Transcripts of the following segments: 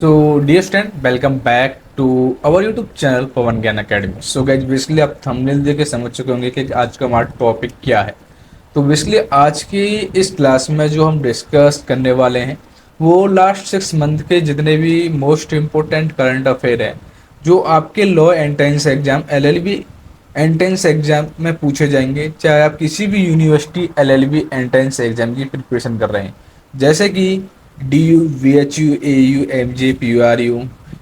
So, dear student, welcome back to our YouTube channel पवन ज्ञान academy. So guys basically आप thumbnail देख के समझ चुके होंगे कि आज का हमारा टॉपिक क्या है। तो बेसिकली आज की इस क्लास में जो हम डिस्कस करने वाले हैं वो लास्ट 6 मंथ के जितने भी मोस्ट इम्पोर्टेंट करंट अफेयर हैं जो आपके law entrance exam LLB entrance exam में पूछे जाएंगे, चाहे आप किसी भी यूनिवर्सिटी LLB एंट्रेंस एग्जाम की प्रिपरेशन कर रहे हैं, जैसे कि DU, VHU, AU, MJ, PURU,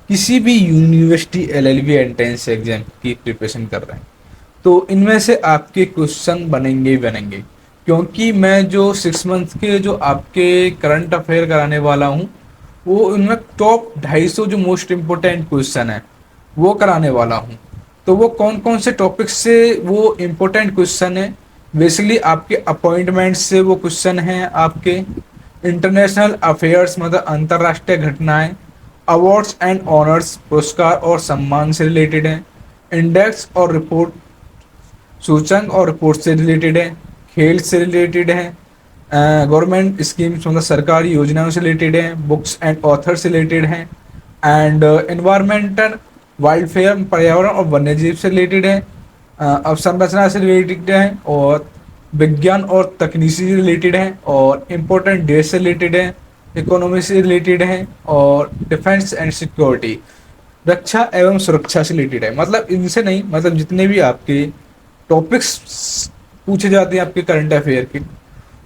किसी भी यूनिवर्सिटी LLB एंट्रेंस एग्जाम की प्रिपरेशन कर रहे हैं तो इनमें से आपके क्वेश्चन बनेंगे ही बनेंगे, क्योंकि मैं जो 6 मंथ के जो आपके करंट अफेयर कराने वाला हूँ वो उनमें टॉप 250 जो मोस्ट इम्पोर्टेंट क्वेश्चन है वो कराने वाला हूँ। तो वो कौन कौन से टॉपिक से वो इम्पोर्टेंट क्वेश्चन है, बेसिकली आपके अपॉइंटमेंट से वो क्वेश्चन हैं, आपके इंटरनेशनल अफेयर्स मतलब अंतर्राष्ट्रीय घटनाएं, अवार्ड्स एंड ऑनर्स पुरस्कार और सम्मान से रिलेटेड हैं, इंडेक्स और रिपोर्ट सूचक और रिपोर्ट से रिलेटेड है, खेल से रिलेटेड है, गवर्नमेंट स्कीम्स मतलब सरकारी योजनाओं से रिलेटेड है, बुक्स एंड ऑथर से रिलेटेड है, एंड एनवायरमेंटल वाइल्डफेयर पर्यावरण और वन्यजीव से रिलेटेड है, अवसंरचना से रिलेटेड है, और विज्ञान और तकनीकी से रिलेटेड है, और इम्पोर्टेंट डेट से रिलेटेड है, इकोनॉमी से रिलेटेड है, और डिफेंस एंड सिक्योरिटी रक्षा एवं सुरक्षा से रिलेटेड है। मतलब इनसे नहीं, मतलब जितने भी आपके टॉपिक्स पूछे जाते हैं आपके करंट अफेयर के,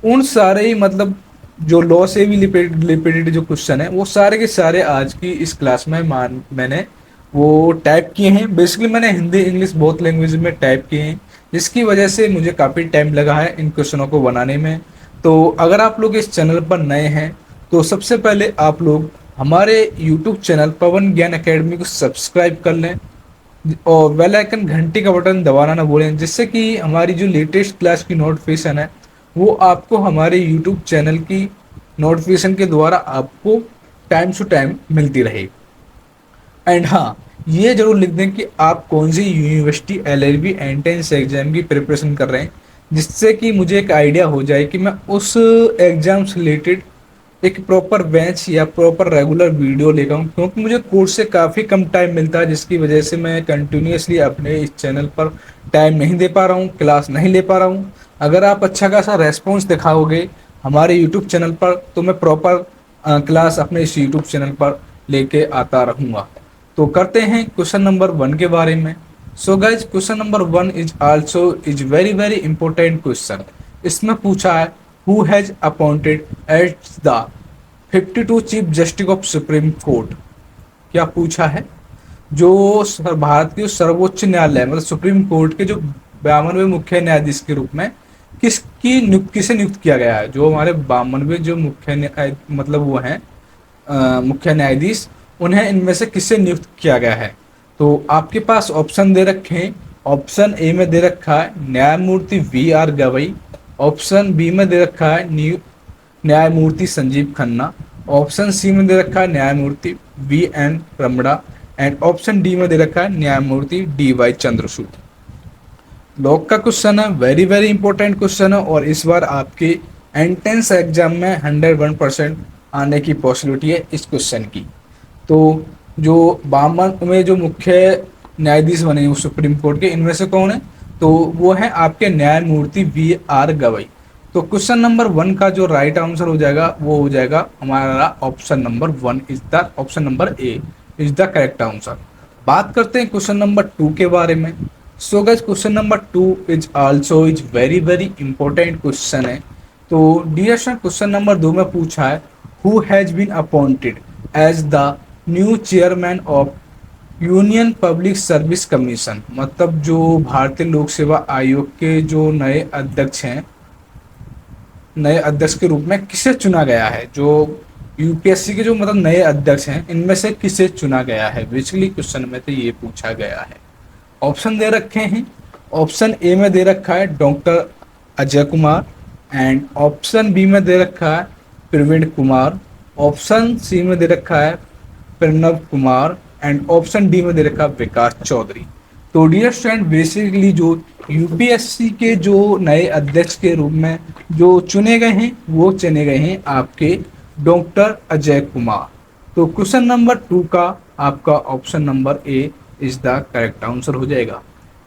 उन सारे ही मतलब जो लॉ से भी रिलेटेड जो क्वेश्चन है वो सारे के सारे आज की इस क्लास में मैंने वो टाइप किए हैं। बेसिकली मैंने हिंदी इंग्लिश बहुत लैंग्वेज में टाइप किए हैं, जिसकी वजह से मुझे काफ़ी टाइम लगा है इन क्वेश्चनों को बनाने में। तो अगर आप लोग इस चैनल पर नए हैं तो सबसे पहले आप लोग हमारे यूट्यूब चैनल पवन ज्ञान अकेडमी को सब्सक्राइब कर लें और बेल आइकन घंटी का बटन दबाना ना भूलें, जिससे कि हमारी जो लेटेस्ट क्लास की नोटिफिकेशन है वो आपको हमारे यूट्यूब चैनल की नोटिफिकेशन के द्वारा आपको टाइम टू टाइम मिलती रहे। एंड हाँ, ये जरूर लिख दें कि आप कौन सी यूनिवर्सिटी LLB एंट्रेंस एग्जाम की प्रिपरेशन कर रहे हैं, जिससे कि मुझे एक आइडिया हो जाए कि मैं उस एग्जाम से रिलेटेड एक प्रॉपर बेंच या प्रॉपर रेगुलर वीडियो लेकर आऊँ, क्योंकि मुझे कोर्स से काफ़ी कम टाइम मिलता है, जिसकी वजह से मैं कंटिन्यूसली अपने इस चैनल पर टाइम नहीं दे पा रहा हूँ, क्लास नहीं ले पा रहा हूँ। अगर आप अच्छा खासा रेस्पॉन्स दिखाओगे हमारे यूट्यूब चैनल पर तो मैं प्रॉपर क्लास अपने इस यूट्यूब चैनल पर लेके आता रहूँगा। तो करते हैं क्वेश्चन नंबर 1 के बारे में। So guys question number 1 is also is very very important question. इसमें पूछा है who has appointed at the 52 chief justice of supreme court. क्या पूछा है, जो भारत के सर्वोच्च न्यायालय मतलब सुप्रीम कोर्ट के जो 52वें मुख्य न्यायाधीश के रूप में किसे नियुक्त किया गया है। जो हमारे 52वें जो मतलब वो हैं मुख्य न्यायाधीश, उन्हें इनमें से किससे नियुक्त किया गया है। तो आपके पास ऑप्शन दे रखे हैं। ऑप्शन ए में दे रखा है न्यायमूर्ति VR गवई, ऑप्शन बी में दे रखा है न्यायमूर्ति संजीव खन्ना, ऑप्शन सी में दे रखा है न्यायमूर्ति VN रमड़ा, एंड ऑप्शन डी में दे रखा है न्यायमूर्ति DY चंद्रचूड़। लॉग का क्वेश्चन है, वेरी वेरी इंपॉर्टेंट क्वेश्चन है, और इस बार आपके एंट्रेंस एग्जाम में 101% आने की पॉसिबिलिटी है इस क्वेश्चन की। तो जो 52 में जो मुख्य न्यायाधीश बने हैं सुप्रीम कोर्ट के, इनमें से कौन है, तो वो है आपके न्यायमूर्ति VR गवई। तो क्वेश्चन नंबर 1 का जो राइट आंसर हो जाएगा वो हो जाएगा हमारा option number 1 is the option number A is the correct answer. बात करते हैं क्वेश्चन नंबर 2 के बारे में। So guys question number 2 is also is very very important question है। तो डियर स्टूडेंट क्वेश्चन नंबर 2 में पूछा है who has been appointed as the new chairman of union public service commission. मतलब जो भारतीय लोक सेवा आयोग के जो नए अध्यक्ष हैं, नए अध्यक्ष के रूप में किसे चुना गया है। जो UPSC के जो मतलब नए अध्यक्ष हैं इनमें से किसे चुना गया है, बेसिकली क्वेश्चन में तो ये पूछा गया है। ऑप्शन दे रखे हैं। ऑप्शन ए में दे रखा है doctor Ajay Kumar, and option B में दे रखा है प्रवीण कुमार, ऑप्शन सी में दे रखा है Pranav Kumar, and option D में दे रखा है विकास चौधरी। तो डियर स्टूडेंट बेसिकली जो UPSC के जो नए अध्यक्ष के रूप में जो चुने गए हैं वो चुने गए हैं आपके डॉक्टर अजय कुमार। तो क्वेश्चन नंबर 2 का आपका option number A is the correct answer हो जाएगा।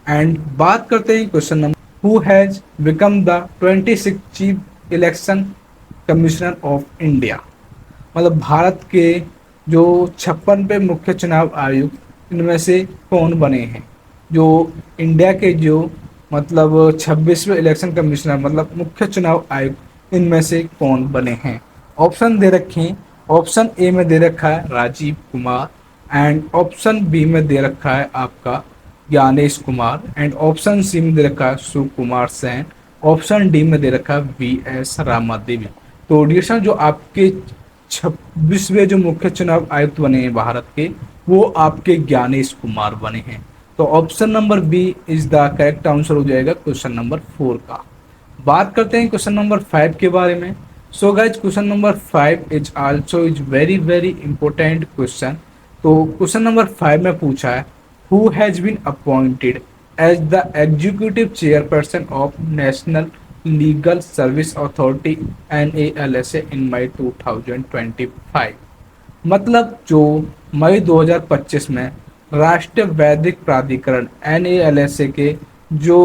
एंड बात करते हैं question number, who has become the 26 chief election commissioner of India. मतलब भारत के जो 56 पे मुख्य चुनाव आयुक्त इनमें से कौन बने हैं। जो इंडिया के जो मतलब 26वें इलेक्शन कमिश्नर मतलब मुख्य चुनाव आयुक्त इनमें से कौन बने हैं। ऑप्शन दे रखे हैं। ऑप्शन ए में दे रखा है Rajiv Kumar, and option B में दे रखा है आपका Gyanesh Kumar, and option C में दे रखा है सुकुमार सेन, ऑप्शन डी में दे रखा है वी एस रामादेवी। तो डियर जो आपके 26वें जो मुख्य चुनाव आयुक्त बने हैं भारत के, वो आपके ज्ञानेश कुमार बने हैं। तो option number B is the correct answer हो जाएगा क्वेश्चन नंबर 4 का। बात करते हैं क्वेश्चन नंबर 5 के बारे में। So guys question number 5 is also is very very important question. तो क्वेश्चन नंबर 5 में पूछा है, who has been appointed as the executive chairperson of national legal service authority NALSA in May 2025। मतलब जो मई 2025 में राष्ट्रीय वैदिक प्राधिकरण NALSA के जो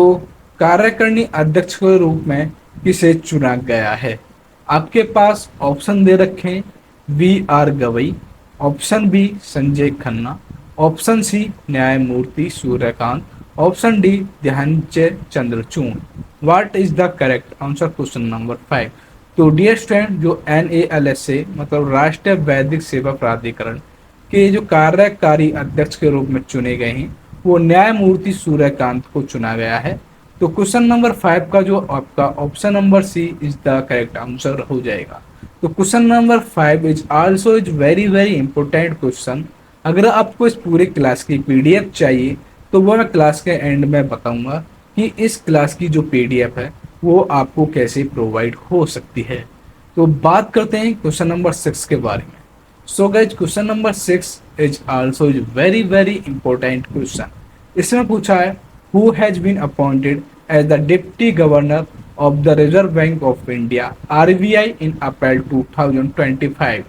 कार्यकारिणी अध्यक्ष के रूप में किसे चुना गया है। आपके पास ऑप्शन दे रखे हैं, VR Gavai, option B Sanjay Khanna, option C न्यायमूर्ति Suryakant, option D Dhyanchand Chandrachud. What is the correct answer question number 5। तो डियर स्टूडेंट जो NALSA मतलब राष्ट्रीय वैदिक सेवा प्राधिकरण के जो कार्यकारी अध्यक्ष के रूप में चुने गए हैं वो न्यायमूर्ति सूर्यकांत को चुना गया है। तो क्वेश्चन नंबर 5 का जो आपका option number C is the correct answer हो जाएगा। तो question number 5 is also is very very important question. अगर आपको इस पूरे क्लास की PDF चाहिए तो वो मैं क्लास के एंड में बताऊंगा कि इस क्लास की जो PDF है वो आपको कैसे प्रोवाइड हो सकती है। तो बात करते हैं क्वेश्चन नंबर 6 के बारे में। So guys question number 6 is also is very very important question. इसमें पूछा है, who has been appointed as the deputy governor of the reserve bank of India RBI in April 2025।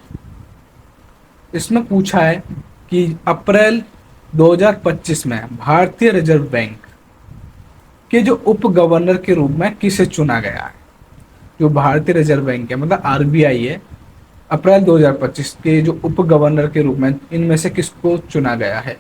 इसमें पूछा है कि अप्रैल 2025 में भारतीय रिजर्व बैंक के जो उप गवर्नर के रूप में किसे चुना गया है। जो भारतीय रिजर्व बैंक है मतलब RBI है, अप्रैल 2025 के जो उप गवर्नर के रूप में इनमें से किसको चुना गया है।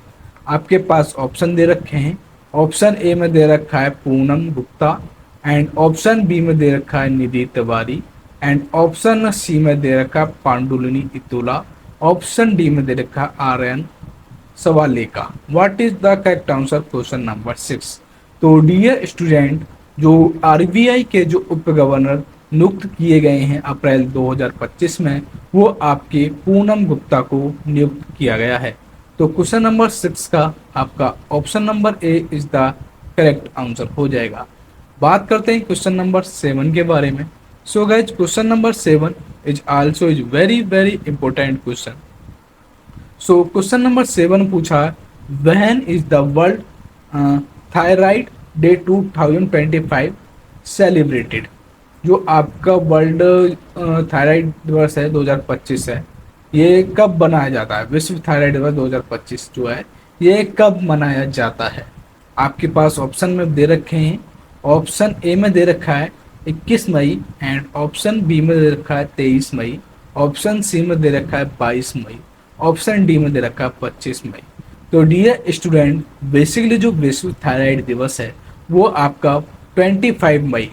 आपके पास ऑप्शन दे रखे हैं। ऑप्शन ए में दे रखा है Poonam Gupta, and option B में दे रखा है Nidhi Tiwari, and option C में दे रखा है पांडुलिनी इतोला, ऑप्शन डी में दे रखा है RN Sabalenka. What is the correct answer question number 6। तो डियर स्टूडेंट जो RBI के जो उप गवर्नर नियुक्त किए गए हैं अप्रैल 2025 में वो आपके पूनम गुप्ता को नियुक्त किया गया है। तो क्वेश्चन नंबर 6 का आपका option number A is the correct answer हो जाएगा। बात करते हैं क्वेश्चन नंबर 7 के बारे में। So guys question number 7 is also is very very important question. So question number 7 पूछा, when is the world thyroid day 2025 celebrated. जो आपका वर्ल्ड थायराइड दिवस है 2025 है, ये कब मनाया जाता है। विश्व थायराइड दिवस 2025 जो है ये कब मनाया जाता है। आपके पास ऑप्शन में दे रखे हैं। ऑप्शन ए में दे रखा है 21 मई, एंड ऑप्शन बी में दे रखा है 23 मई, ऑप्शन सी में दे रखा है 22 मई, ऑप्शन डी में दे रखा है 25 मई। तो डियर स्टूडेंट बेसिकली जो विश्व थायराइड दिवस है वो आपका 25 मई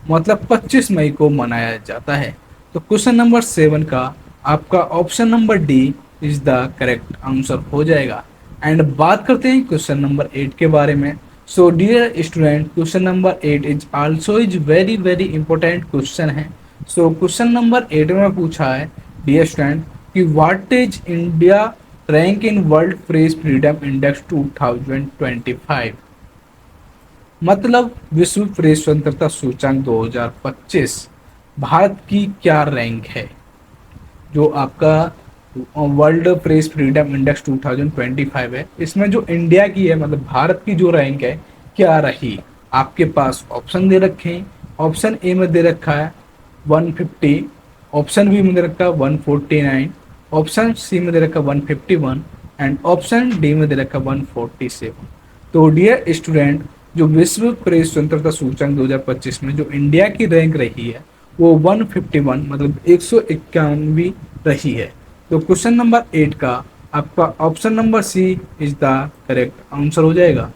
मतलब 25 मई को मनाया जाता है। तो क्वेश्चन नंबर 7 का आपका option number D is the correct answer हो जाएगा। एंड बात करते हैं क्वेश्चन नंबर 8 के बारे में। So dear student question number 8 is also is very very important question है। सो क्वेश्चन नंबर 8 में पूछा है डियर स्टूडेंट कि what is India rank in world press freedom index 2025। मतलब विश्व प्रेस स्वतंत्रता सूचकांक 2025 भारत की क्या रैंक है। जो आपका वर्ल्ड प्रेस फ्रीडम इंडेक्स 2025 है, इसमें जो इंडिया की है मतलब भारत की जो रैंक है क्या रही। आपके पास ऑप्शन दे रखे हैं। ऑप्शन ए में दे रखा है 150, ऑप्शन बी में दे रखा है 149, ऑप्शन सी में दे रखा 151 एंड ऑप्शन डी में दे रखा 147। तो डियर स्टूडेंट, जो विश्व प्रेस स्वतंत्रता सूचकांक 2025 में जो इंडिया की रैंक रही है वो 151 मतलब 151वीं रही है। तो क्वेश्चन नंबर 8 का आपका option number C is the correct answer हो जाएगा।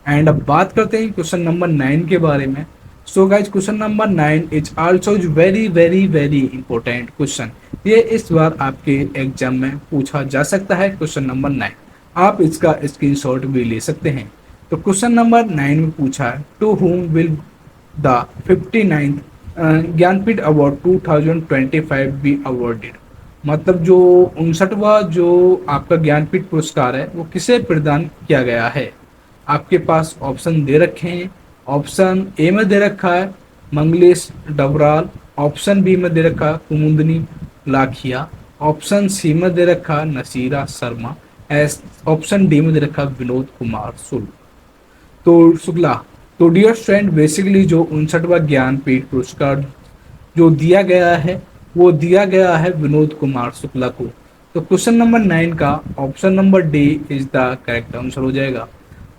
एंड अब बात करते हैं क्वेश्चन नंबर 9 के बारे में। So guys question number 9 is also very very very important question. ये इस बार आपके एग्जाम में पूछा जा सकता है। क्वेश्चन नंबर 9 आप इसका स्क्रीनशॉट भी ले सकते हैं। तो क्वेश्चन नंबर 9 में पूछा है to whom will the 59th Jnanpith award 2025 be awarded. मतलब जो 59वां जो आपका ज्ञानपीठ पुरस्कार है वो किसे प्रदान किया गया है। आपके पास ऑप्शन दे रखे हैं। ऑप्शन ए में दे रखा है मंगलेश डबराल, ऑप्शन बी में दे रखा है कुमुदनी लाखिया, ऑप्शन सी में दे रखा नसीरा शर्मा, ऑप्शन डी में दे रखा विनोद कुमार शुक्ला। तो डियर स्टूडेंट, बेसिकली जो 59वां ज्ञानपीठ पुरस्कार जो दिया गया है वो दिया गया है विनोद कुमार शुक्ला को। तो क्वेश्चन नंबर 9 का option number D is the correct answer हो जाएगा।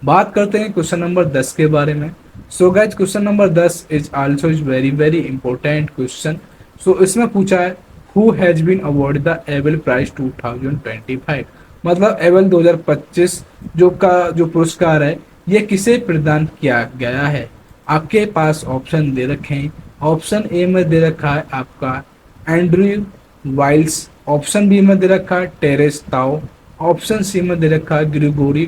बात करते हैं क्वेश्चन नंबर 10 के बारे में। So guys question number 10 is also is very very important question. So इसमें पूछा है who has been award the Abel prize 2025। मतलब एबल 2025 जो पुरस्कार है ये किसे प्रदान किया गया है। आपके पास ऑप्शन दे रखे हैं। ऑप्शन ए में दे रखा है आपका एंड्रयू वाइल्स, ऑप्शन बी में दे रखा है टेरेस ताओ, ऑप्शन सी में दे रखा है Grigori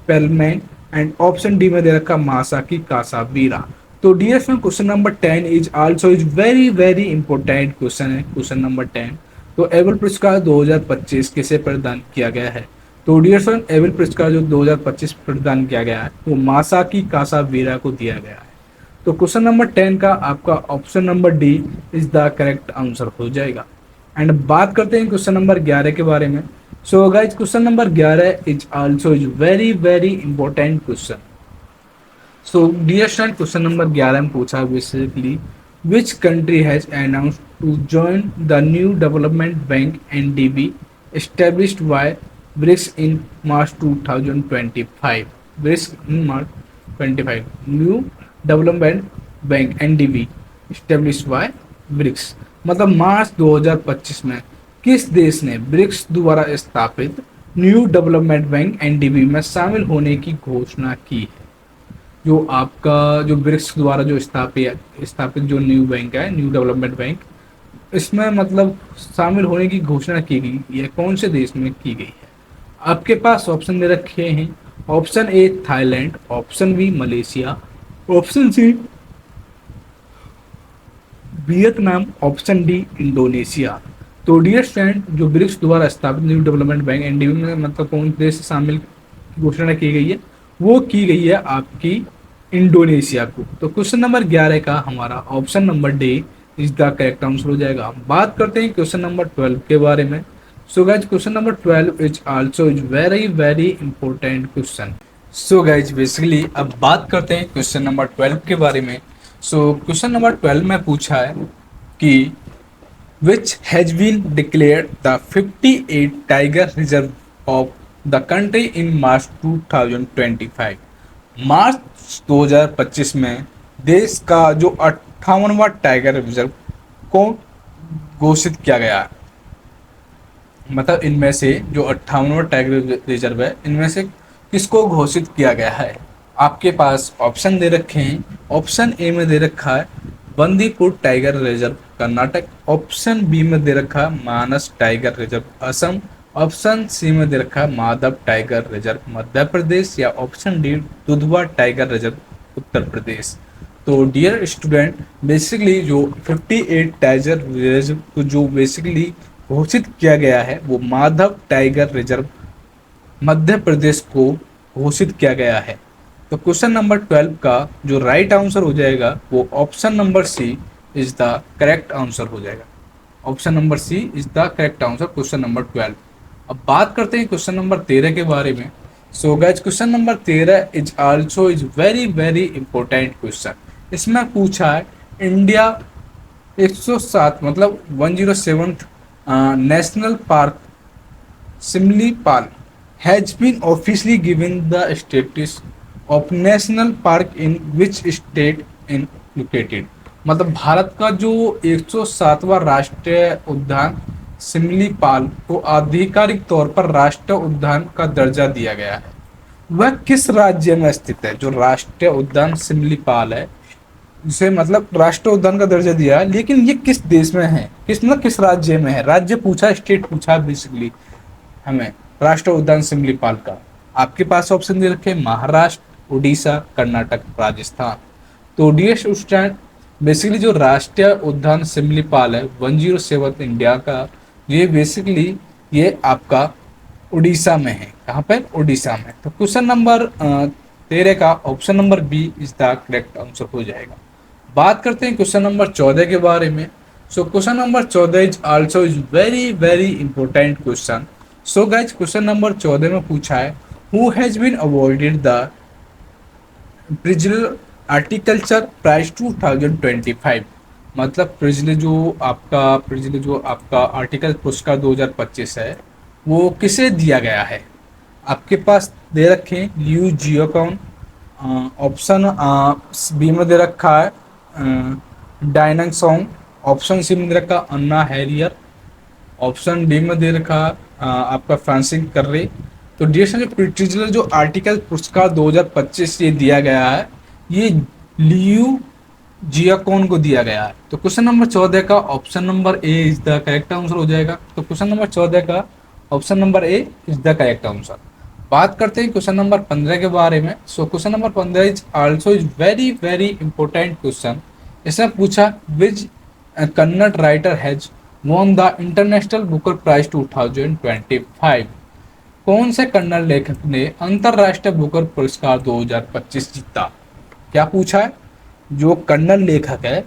Pelman and option D में दे रखा मासाकी कासावीरा। तो dear friend, question number 10 is also is very very important question है। क्वेश्चन नंबर 10 तो एबल पुरस्कार 2025 किसे प्रदान किया गया है। तो डियर फ्रेंड, एबल पुरस्कार जो 2025 प्रदान किया गया है वो मासाकी कासावीरा को दिया गया है। तो क्वेश्चन नंबर 10 का आपका option number D is the correct answer हो जाएगा। एंड बात करते हैं क्वेश्चन नंबर 11 के बारे में। So guys question number 11 is also is very very important question. So dear student, question number 11 में पूछा basically which country has announced to join the new development bank NDB established by BRICS in March 2025. BRICS in March 25. New Development Bank NDB established by BRICS। मतलब मार्च 2025 में किस देश ने BRICS द्वारा स्थापित new development bank NDB में शामिल होने की घोषणा की है। जो आपका जो ब्रिक्स द्वारा जो स्थापित जो न्यू बैंक है, न्यू डेवलपमेंट बैंक, इसमें मतलब शामिल होने की घोषणा की गई है कौन से देश में की गई है। आपके पास ऑप्शन दे रखे हैं। Option A Thailand, option B Malaysia, option C Vietnam, option D Indonesia. तो डियर स्टूडेंट, जो ब्रिक्स द्वारा स्थापित न्यू डेवलपमेंट बैंक एनडीबी में मतलब कौन देश से शामिल घोषणा की गई है, वो की गई है आपकी इंडोनेशिया को। तो क्वेश्चन नंबर 11 का हमारा option number D is the correct answer हो जाएगा। बात करते हैं क्वेश्चन नंबर 12 के बारे में। So guys question number 12 is also is very very important question. So guys basically अब बात करते हैं क्वेश्चन नंबर 12 के बारे में। सो क्वेश्चन नंबर 12 में पूछा है कि which has been declared the 58 tiger reserve of the country in March 2025। March 2025 में देश का जो 58वां टाइगर रिजर्व को घोषित किया गया है। मतलब इनमें से जो 58वां टाइगर रिजर्व है इनमें से किसको घोषित किया गया है। आपके पास ऑप्शन दे रखे हैं। ऑप्शन ए में दे रखा है Bandipur tiger reserve Karnataka, option B में दे रखा है Manas tiger reserve Assam, option C में दे रखा है माधव टाइगर रिजर्व मध्य प्रदेश, या option D Dudhwa tiger reserve Uttar Pradesh. तो डियर स्टूडेंट, बेसिकली जो 58 टाइगर रिजर्व को जो बेसिकली घोषित किया गया है वो माधव टाइगर रिजर्व मध्य प्रदेश को घोषित किया गया है। तो क्वेश्चन नंबर 12 का जो राइट आंसर हो जाएगा वो option number C is the correct answer हो जाएगा। Option number C is the correct answer question number 12। अब बात करते हैं क्वेश्चन नंबर 13 के बारे में। So guys question number 13 is also is very very important question. इसमें पूछा है इंडिया 107 मतलब 107th national park Simlipal has been officially given the status of national park in which state in located। मतलब भारत का जो 107वां राष्ट्रीय उद्यान सिमलीपाल को आधिकारिक तौर पर राष्ट्रीय उद्यान का दर्जा दिया गया है, वह किस राज्य में स्थित है। जो राष्ट्रीय उद्यान सिमलीपाल है, जिसे मतलब राष्ट्रीय उद्यान का दर्जा दिया है, लेकिन ये किस देश में है, किस मतलब किस राज्य में है। राज्य पूछा, स्टेट पूछा बेसिकली हमें राष्ट्रीय उद्यान सिमलीपाल का। आपके पास ऑप्शन दे रखे महाराष्ट्र, उड़ीसा, कर्नाटक, राजस्थान। तो डीएस स्टूडेंट, बेसिकली जो राष्ट्रीय उद्यान सिमलीपाल है 107 इंडिया का, ये बेसिकली ये आपका उड़ीसा में है। कहाँ पर? उड़ीसा में। तो क्वेश्चन नंबर 13 का option number B is the correct answer हो जाएगा। बात करते हैं क्वेश्चन नंबर 14 के बारे में। So question number 14 is also is very very important question. So guys question number 14 में पूछा है who has been awarded the Pritzker architecture prize 2025। मतलब प्रिजनर जो आपका आर्टिकल पुरस्कार 2025 है, वो किसे दिया गया है। आपके पास दे रखे हैं लियू जियोकॉन, ऑप्शन बी में दे रखा है डायनंग सॉन्ग, ऑप्शन सी में दे रखा अन्ना हैरियर, ऑप्शन डी में दे रखा आपका फ्रांसिस कर्रे। तो डीएसएन जो प्रिटिजलर जो आर्टिकल पुरस्कार 2025 ये दिया गया है, ये लियू जियाकॉन को दिया गया है। तो क्वेश्चन नंबर 14 का option number A is the correct answer हो जाएगा। तो क्वेश्चन नंबर 14 का option number A is the correct answer. बात करते हैं क्वेश्चन नंबर 15 के बारे में। So question number 15 is also is very very important question. इसमें पूछा which Kannada writer has won the international Booker prize 2025। कौन से कन्नड़ लेखक ने अंतरराष्ट्रीय बुकर पुरस्कार 2025 जीता। क्या पूछा है? जो कन्नड़ लेखक है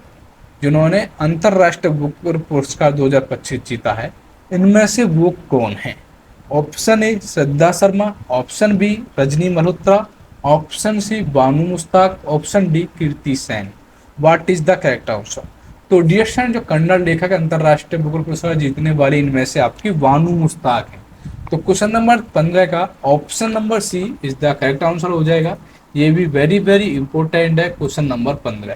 जिन्होंने अंतरराष्ट्रीय बुकर पुरस्कार 2025 जीता है, इनमें से वो कौन है। Option A Shraddha Sharma, option B Rajni Malhotra, option C Banu Mushtaq, option D Kirti Sen. What is the correct answer. तो डियर फ्रेंड, जो कन्नड़ लेखक अंतरराष्ट्रीय बुकर पुरस्कार जीतने वाले इनमें से आपकी बानू मुश्ताक है। तो क्वेश्चन नंबर 15 का option number C is the correct answer हो जाएगा। ये भी वेरी वेरी इंपॉर्टेंट है क्वेश्चन नंबर 15।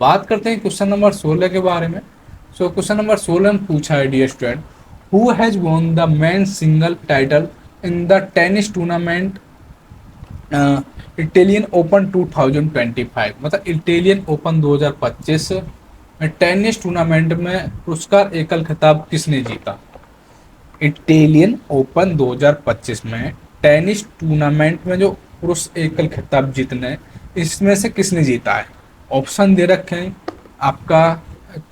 बात करते हैं क्वेश्चन नंबर 16 के बारे में। सो क्वेश्चन नंबर 16 में पूछा है dear student who has won the men single title in the tennis tournament Italian open 2025। मतलब इटालियन ओपन 2025 में टेनिस टूर्नामेंट में पुरस्कार एकल खिताब किसने जीता। इटालियन ओपन 2025 में टेनिस टूर्नामेंट में जो पुरुष एकल खिताब जीतने, इसमें से किसने जीता है। ऑप्शन दे रखे हैं आपका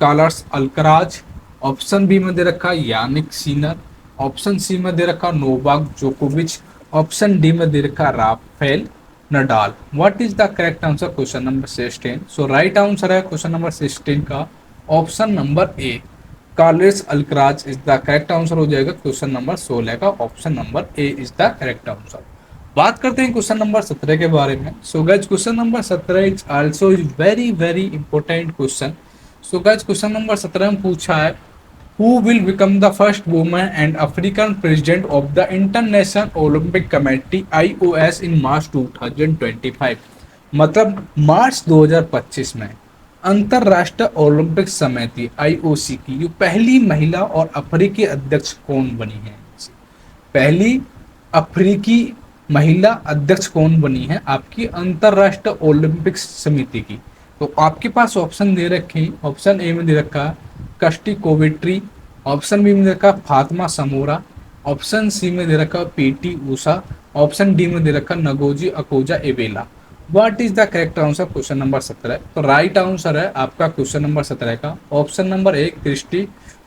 कार्लोस अल्कराज, ऑप्शन बी में दे रखा यानिक सिनर, ऑप्शन सी में दे रखा नोवाक जोकोविच, ऑप्शन डी में दे रखा Rafael Nadal. What is the correct answer question number 16। So right answer है क्वेश्चन नंबर 16 का option number A Carlos Alcaraz is the correct answer हो जाएगा। क्वेश्चन नंबर 16 का option number A is the correct answer. बात करते हैं question number 17 के बारे में। So guys question number 17 is also is very very important question. So guys question number 17 में पूछा है who will become the first woman and African president of the international Olympic committee IOS in March 2025। मतलब मार्च 2025 में अंतरराष्ट्रीय Olympic समिति IOC की जो पहली महिला और अफ्रीकी अध्यक्ष कौन बनी है। पहली अफ्रीकी महिला अध्यक्ष कौन बनी है आपकी अंतरराष्ट्रीय ओलंपिक समिति की। तो आपके पास ऑप्शन दे रखे हैं। ऑप्शन ए में दे रखा कष्टी कोविट्री, ऑप्शन बी में दे रखा फातिमा समोरा, ऑप्शन सी में दे रखा PT ऊषा, ऑप्शन डी में दे रखा Ngozi Okonjo Iweala. What is the correct answer question number 17। तो राइट आंसर है आपका क्वेश्चन नंबर 17 का ऑप्शन नंबर ए क्रिस्टी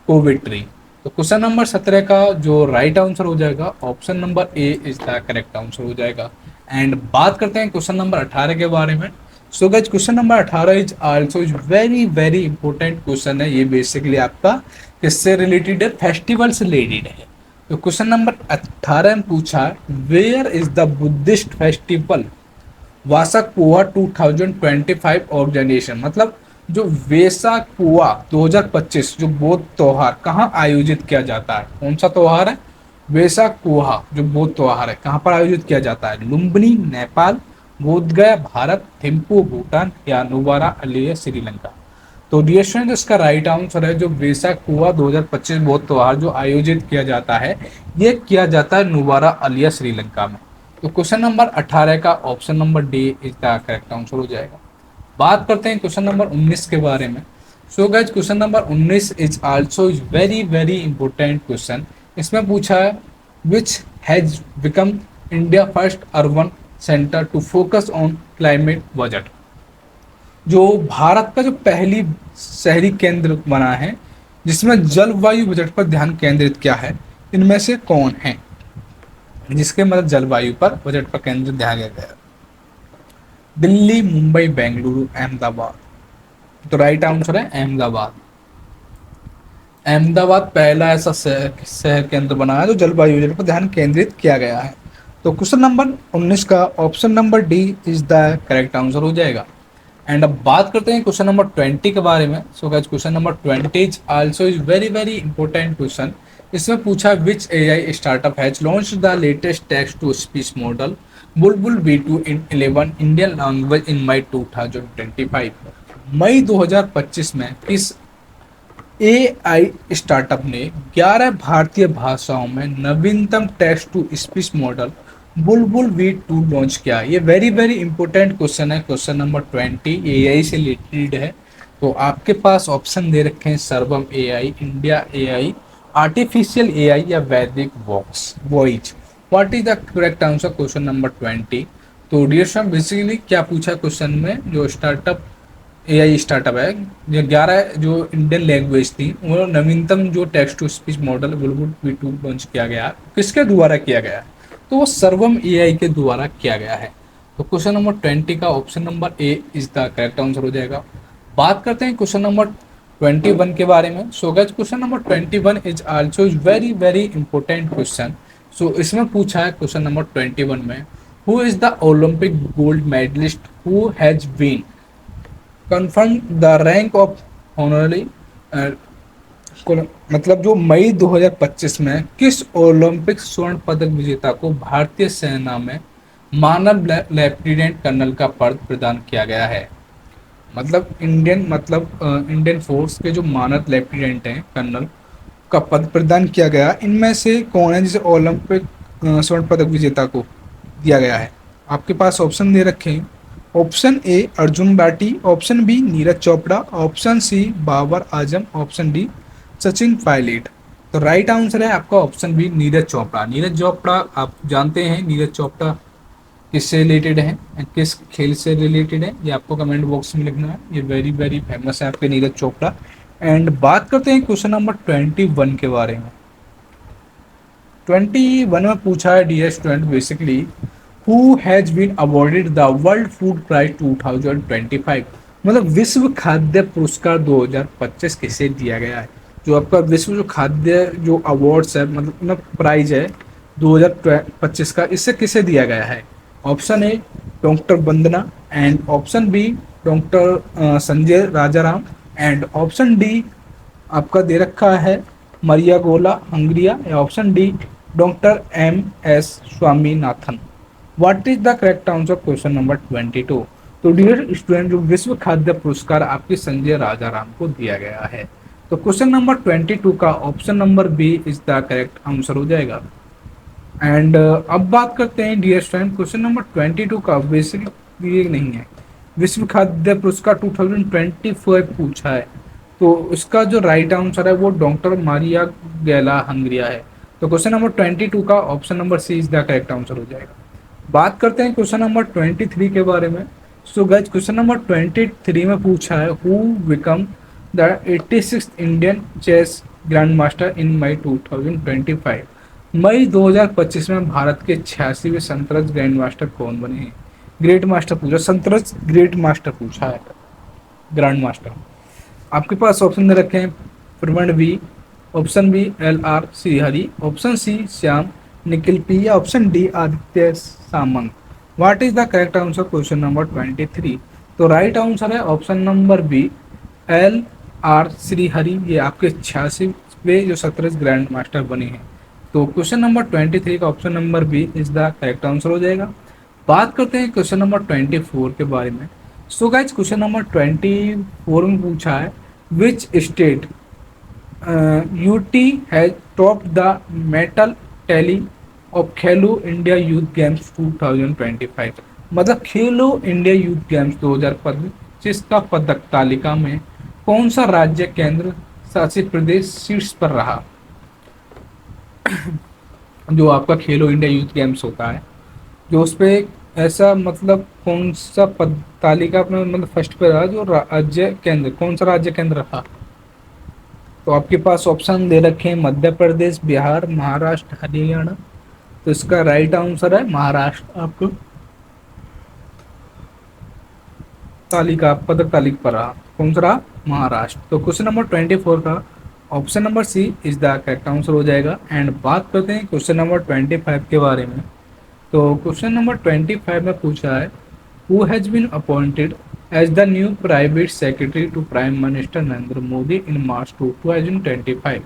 कोविट्री। तो क्वेश्चन नंबर 17 का जो राइट आंसर हो जाएगा option number A is the correct answer हो जाएगा। एंड बात करते हैं क्वेश्चन नंबर 18 के बारे में। So guys question number 18 is also is very very important question है। ये बेसिकली आपका किससे रिलेटेड है, फेस्टिवल से रिलेटेड है। तो क्वेश्चन नंबर 18 में पूछा where is the Buddhist festival Vesak Poya 2025 organization. मतलब जो वेसाक पोहा 2025 जो बौद्ध त्योहार कहाँ आयोजित किया जाता है, कौन सा त्योहार है, वेसाक कुहा जो बौद्ध त्योहार है कहाँ पर आयोजित किया जाता है? लुम्बिनी नेपाल, बोधगया भारत, थिम्पू भूटान या नुवारा अलिया श्रीलंका। तो डियर स्टूडेंट इसका राइट आंसर है जो वेसाक कुआ 2025 बौद्ध त्योहार जो आयोजित किया जाता है, ये किया जाता है नुवारा अलिया श्रीलंका में। तो क्वेश्चन नंबर 18 का option number D is the correct answer हो जाएगा। बात करते हैं क्वेश्चन नंबर 19 के बारे में। So guys question number 19 is also very very important question. इसमें पूछा है which has become India first urban centre to focus on climate budget. जो भारत का जो पहली शहरी केंद्र बना है जिसमें जलवायु बजट पर ध्यान केंद्रित किया है, इनमें से कौन है जिसके मतलब जलवायु पर बजट पर केंद्रित ध्यान दिया गया? दिल्ली, मुंबई, बेंगलुरु, अहमदाबाद। तो राइट आंसर है अहमदाबाद। अहमदाबाद पहला ऐसा शहर केंद्र बना है जो जलवायु बजट पर ध्यान केंद्रित किया गया है। तो क्वेश्चन नंबर 19 का option number D is the correct answer हो जाएगा। एंड अब बात करते हैं क्वेश्चन नंबर 20 के बारे में। So guys question number 20 is also is very very important question. इसमें पूछा which AI startup has launched the latest text to speech model Bulbul V2 in 11 Indian language in May 2025। मई 2025 में किस एआई स्टार्टअप ने 11 भारतीय भाषाओं में नवीनतम text to speech model Bulbul V2 launch किया? ये वेरी वेरी इंपॉर्टेंट क्वेश्चन है। क्वेश्चन नंबर 20 एआई से रिलेटेड है। तो आपके पास ऑप्शन दे रखे हैं सर्वम AI, India AI, artificial AI या वैदिक voice. What is the correct answer question number 20? तो डियर स्टूडेंट बेसिकली क्या पूछा क्वेश्चन में, जो स्टार्टअप एआई स्टार्टअप है जो 11 जो इंडियन लैंग्वेज थी वो नवीनतम जो text to speech model Bulbul V2 launch किया गया, किसके द्वारा किया गया? तो वो सर्वम एआई के द्वारा किया गया है। तो क्वेश्चन नंबर 20 का option number A is the correct answer हो जाएगा। बात करते हैं क्वेश्चन नंबर 21 के बारे में। So guys question number 21 is also very very important question. So इसमें पूछा है क्वेश्चन नंबर 21 में who is the Olympic gold medallist who has been confirm the rank of honorary. मतलब जो मई 2025 में किस ओलंपिक स्वर्ण पदक विजेता को भारतीय सेना में मानव लेफ्टिनेंट कर्नल का पद प्रदान किया गया है? मतलब इंडियन फोर्स के जो मानद लेफ्टिनेंट हैं कर्नल का पद प्रदान किया गया, इनमें से कौन है जिसे ओलंपिक स्वर्ण पदक विजेता को दिया गया है? आपके पास ऑप्शन दे रखे हैं। Option A Arjun Bati, option B Neeraj Chopra, option C Babar Azam, option D Sachin Pilot. तो राइट आंसर है आपका ऑप्शन बी नीरज चोपड़ा। नीरज चोपड़ा आप जानते हैं नीरज चोपड़ा किससे रिलेटेड है, किस खेल से रिलेटेड है, ये आपको कमेंट बॉक्स में लिखना है। ये वेरी वेरी फेमस है आपके नीरज चोपड़ा। एंड बात करते हैं क्वेश्चन नंबर 21 के बारे में। 21 में पूछा है dear student basically who has been awarded the world food prize 2025। मतलब विश्व खाद्य पुरस्कार 2025 किसे दिया गया है? जो आपका विश्व जो खाद्य जो अवार्ड्स है मतलब प्राइज है 2025 का, इससे किसे दिया गया है? Option A doctor Vandana, and option B doctor Sanjay Rajaram, and option D आपका दे रखा है मरिया गोला हंगरिया, या option D doctor MS Swaminathan. What is the correct answer question number 22? तो डियर स्टूडेंट जो विश्व खाद्य पुरस्कार आपके संजय राजाराम को दिया गया है। तो क्वेश्चन नंबर 22 का option number B is the correct answer हो जाएगा। एंड अब बात करते हैं डियर स्टूडेंट क्वेश्चन नंबर 22 का बेसिक ये नहीं है, विश्व खाद्य पुरस्कार 2025 पूछा है। तो इसका जो राइट आंसर है वो डॉक्टर मारिया गैला हंगरिया है। तो क्वेश्चन नंबर 22 का option number C is the correct answer हो जाएगा। बात करते हैं क्वेश्चन नंबर 23 के बारे में। सो गाइस क्वेश्चन नंबर 23 में पूछा है who become the 86th Indian chess grand master in May 2025। मई 2025 में भारत के 86वें संतरज ग्रैंड मास्टर कौन बने हैं? ग्रेट मास्टर पूछा, संतरज ग्रेट मास्टर पूछा है, ग्रैंड मास्टर। आपके पास ऑप्शन दे रखे हैं Praveen B, option B LR Srihari, option C Shyam Nikhil P, या option D Aditya Samant. What is the correct answer question number 23? तो राइट आंसर है option number B LR Srihari. ये आपके 86वें जो 17 ग्रैंड मास्टर बने हैं। तो क्वेश्चन नंबर 23 का option number B is the correct answer हो जाएगा। बात करते हैं क्वेश्चन नंबर 24 के बारे में। सो गाइज क्वेश्चन नंबर 24 में पूछा है which state UT has top the metal tally of Khelo India youth games 2025। मतलब खेलो इंडिया यूथ गेम्स 2025 का पदक तालिका में कौन सा राज्य केंद्र शासित प्रदेश शीर्ष पर रहा। जो आपका खेलो इंडिया यूथ गेम्स होता है, जो उस पे ऐसा मतलब कौन सा पद तालिका में मतलब फर्स्ट पे रहा, जो राज्य केंद्र कौन सा राज्य केंद्र रहा। तो आपके पास ऑप्शन दे रखे हैं मध्य प्रदेश, बिहार, महाराष्ट्र, हरियाणा। तो इसका राइट आंसर है महाराष्ट्र। आपको तालिका पदक तालिका पर रहा कौन सा रहा, महाराष्ट्र। तो क्वेश्चन नंबर 24 का option number C is the correct answer हो जाएगा। एंड बात करते हैं क्वेश्चन नंबर 25 के बारे में। तो क्वेश्चन नंबर 25 में पूछा है who has been appointed as the new private secretary to prime minister Narendra Modi in March 2025।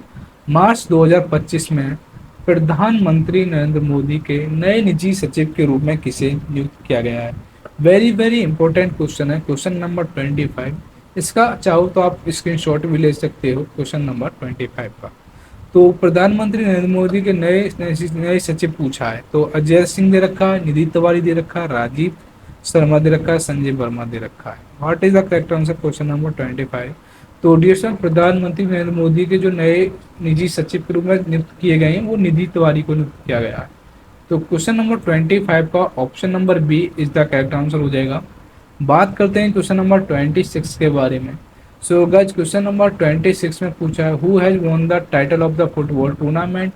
March 2025 में प्रधानमंत्री नरेंद्र मोदी के नए निजी सचिव के रूप में किसे नियुक्त किया गया है। वेरी वेरी इंपॉर्टेंट क्वेश्चन है क्वेश्चन नंबर 25। इसका चाहो तो आप स्क्रीनशॉट भी ले सकते हो क्वेश्चन नंबर 25 का। तो प्रधानमंत्री नरेंद्र मोदी के नए नए सचिव पूछा है। तो अजय सिंह दे रखा है, निधि तिवारी दे रखा है, राजीव शर्मा दे रखा है, संजय वर्मा दे रखा है। What is the correct answer question number 25। तो डियर स्टूडेंट, प्रधानमंत्री नरेंद्र मोदी के जो नए निजी सचिव के रूप में नियुक्त किए गए हैं वो निधि तिवारी को नियुक्त किया गया है। तो क्वेश्चन नंबर 25 का option number B is the correct answer हो जाएगा। बात करते हैं क्वेश्चन नंबर 26 के बारे में। सो गाइस क्वेश्चन नंबर 26 में पूछा है who has won the title of the football tournament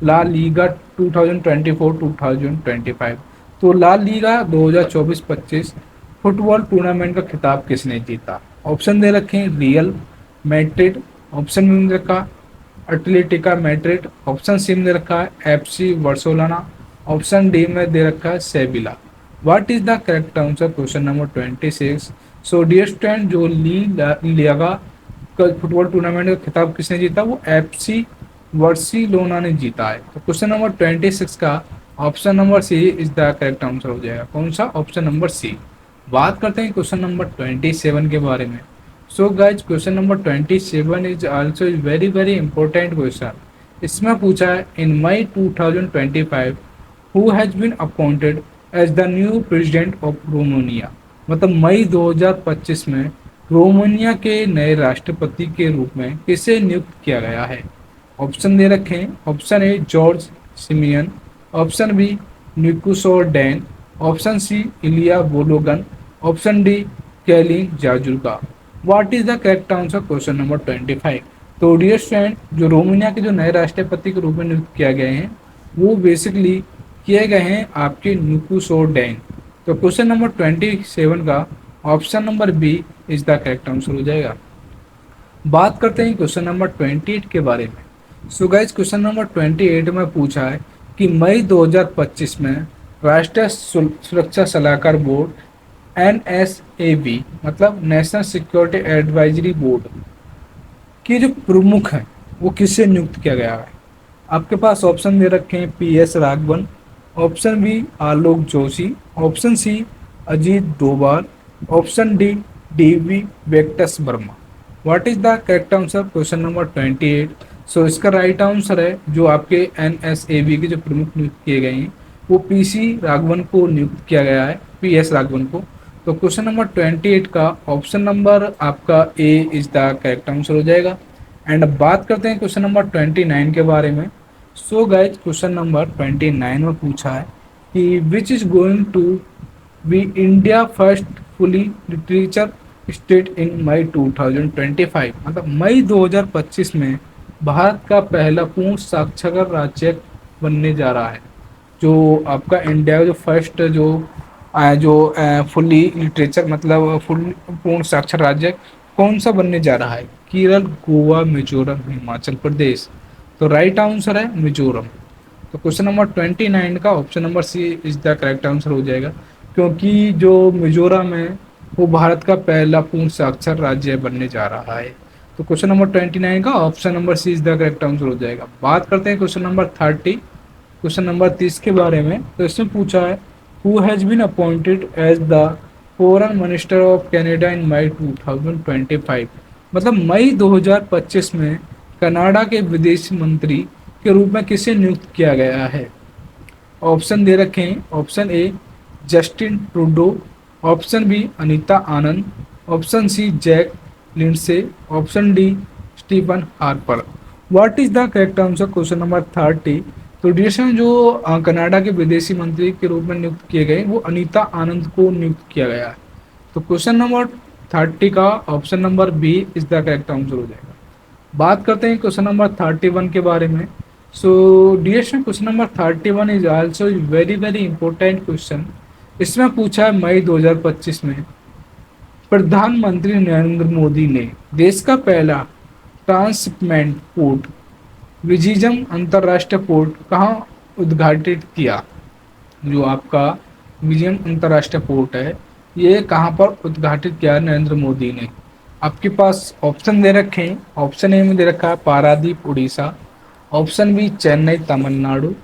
La Liga 2024-2025। तो ला लीगा 2024-25 फुटबॉल टूर्नामेंट का खिताब किसने जीता। ऑप्शन दे रखे हैं रियल मैड्रिड, ऑप्शन में दे रखा एटलेटिका मैड्रिड, ऑप्शन सी में दे रखा है एफसी बार्सिलोना, ऑप्शन डी में दे रखा है Sevilla. What is the correct answer question number 26। So dear student, जो लीगा फुटबॉल टूर्नामेंट का खिताब किसने जीता, वो एफसी बार्सिलोना ने जीता है। तो क्वेश्चन नंबर 26 का option number C is the correct answer हो जाएगा। कौन सा, ऑप्शन नंबर सी। बात करते हैं क्वेश्चन नंबर 27 के बारे में। So guys question number 27 is also very very important question. इसमें पूछा है in May 2025 who has been appointed as the new president of Romania. मतलब मई 2025 में रोमानिया के नए राष्ट्रपति के रूप में किसे नियुक्त किया गया है। ऑप्शन दे रखे हैं। Option A George Simion, option B Nicusor Dan, option C Ilie Bolojan, option D Calin Georgescu. What is the correct answer question number 25। तो डियर स्टूडेंट, जो रोमानिया के जो नए राष्ट्रपति के रूप में नियुक्त किया गए हैं वो बेसिकली किए गए हैं आपके निकुसोर डैन। तो क्वेश्चन नंबर 27 का option number B is the correct answer हो जाएगा। बात करते हैं क्वेश्चन नंबर 28 के बारे में। सो गाइज क्वेश्चन नंबर 28 में पूछा है कि मई 2025 में राष्ट्रीय सुरक्षा सलाहकार बोर्ड NSAB मतलब नेशनल सिक्योरिटी एडवाइजरी बोर्ड के जो प्रमुख हैं वो किससे नियुक्त किया गया है। आपके पास ऑप्शन दे रखे हैं PS Raghavan, option B Alok Joshi, option C Ajit Doval, option D DV Venkatesh Varma. What is the correct answer question number 28। So इसका राइट आंसर है जो आपके NSAB के जो प्रमुख नियुक्त किए गए हैं वो PC राघवन को नियुक्त किया गया है, PS राघवन को। तो क्वेश्चन नंबर 28 का ऑप्शन नंबर आपका ए इज द करेक्ट आंसर हो जाएगा। एंड अब बात करते हैं क्वेश्चन नंबर 29 के बारे में। सो गाइज क्वेश्चन नंबर 29 में पूछा है कि which is going to be India first fully literature state in May 2025। मतलब मई 2025 में भारत का पहला पूर्ण साक्षर राज्य बनने जा रहा है। जो आपका इंडिया का जो फर्स्ट जो फुली लिटरेचर मतलब फुल पूर्ण साक्षर राज्य कौन सा बनने जा रहा है। केरल, गोवा, मिजोरम, हिमाचल प्रदेश। तो राइट आंसर है मिजोरम। तो क्वेश्चन नंबर 29 का option number C is the correct answer हो जाएगा, क्योंकि जो मिजोरम है वो भारत का पहला पूर्ण साक्षर राज्य बनने जा रहा है। तो क्वेश्चन नंबर 29 का option number C is the correct answer हो जाएगा। बात करते हैं क्वेश्चन नंबर 30, क्वेश्चन नंबर 30 के बारे में। तो इसमें पूछा है who has been appointed as the foreign minister of Canada in May 2025। मतलब मई 2025 में कनाडा के विदेश मंत्री के रूप में किसे नियुक्त किया गया है। ऑप्शन दे रखे हैं। Option A Justin Trudeau, option B Anita Anand, option C Jack Lindsey, option D Stephen Harper. What is the correct answer question number 30। तो डिएशन जो कनाडा के विदेशी मंत्री के रूप में नियुक्त किए गए वो अनीता आनंद को नियुक्त किया गया है। तो क्वेश्चन नंबर 30 का option number B is the correct answer हो जाएगा। बात करते हैं क्वेश्चन नंबर 31 के बारे में। So dear student, question number 31 is also very very important question. इसमें पूछा है मई 2025 में प्रधानमंत्री नरेंद्र मोदी ने देश का पहला ट्रांसशिपमेंट पोर्ट विजिजम अंतर्राष्ट्रीय पोर्ट कहाँ उद्घाटित किया। जो आपका विजिजम अंतर्राष्ट्रीय पोर्ट है ये कहाँ पर उद्घाटित किया नरेंद्र मोदी ने। आपके पास ऑप्शन दे रखे हैं। ऑप्शन ए में दे रखा है Paradip Odisha, option B Chennai Tamil Nadu,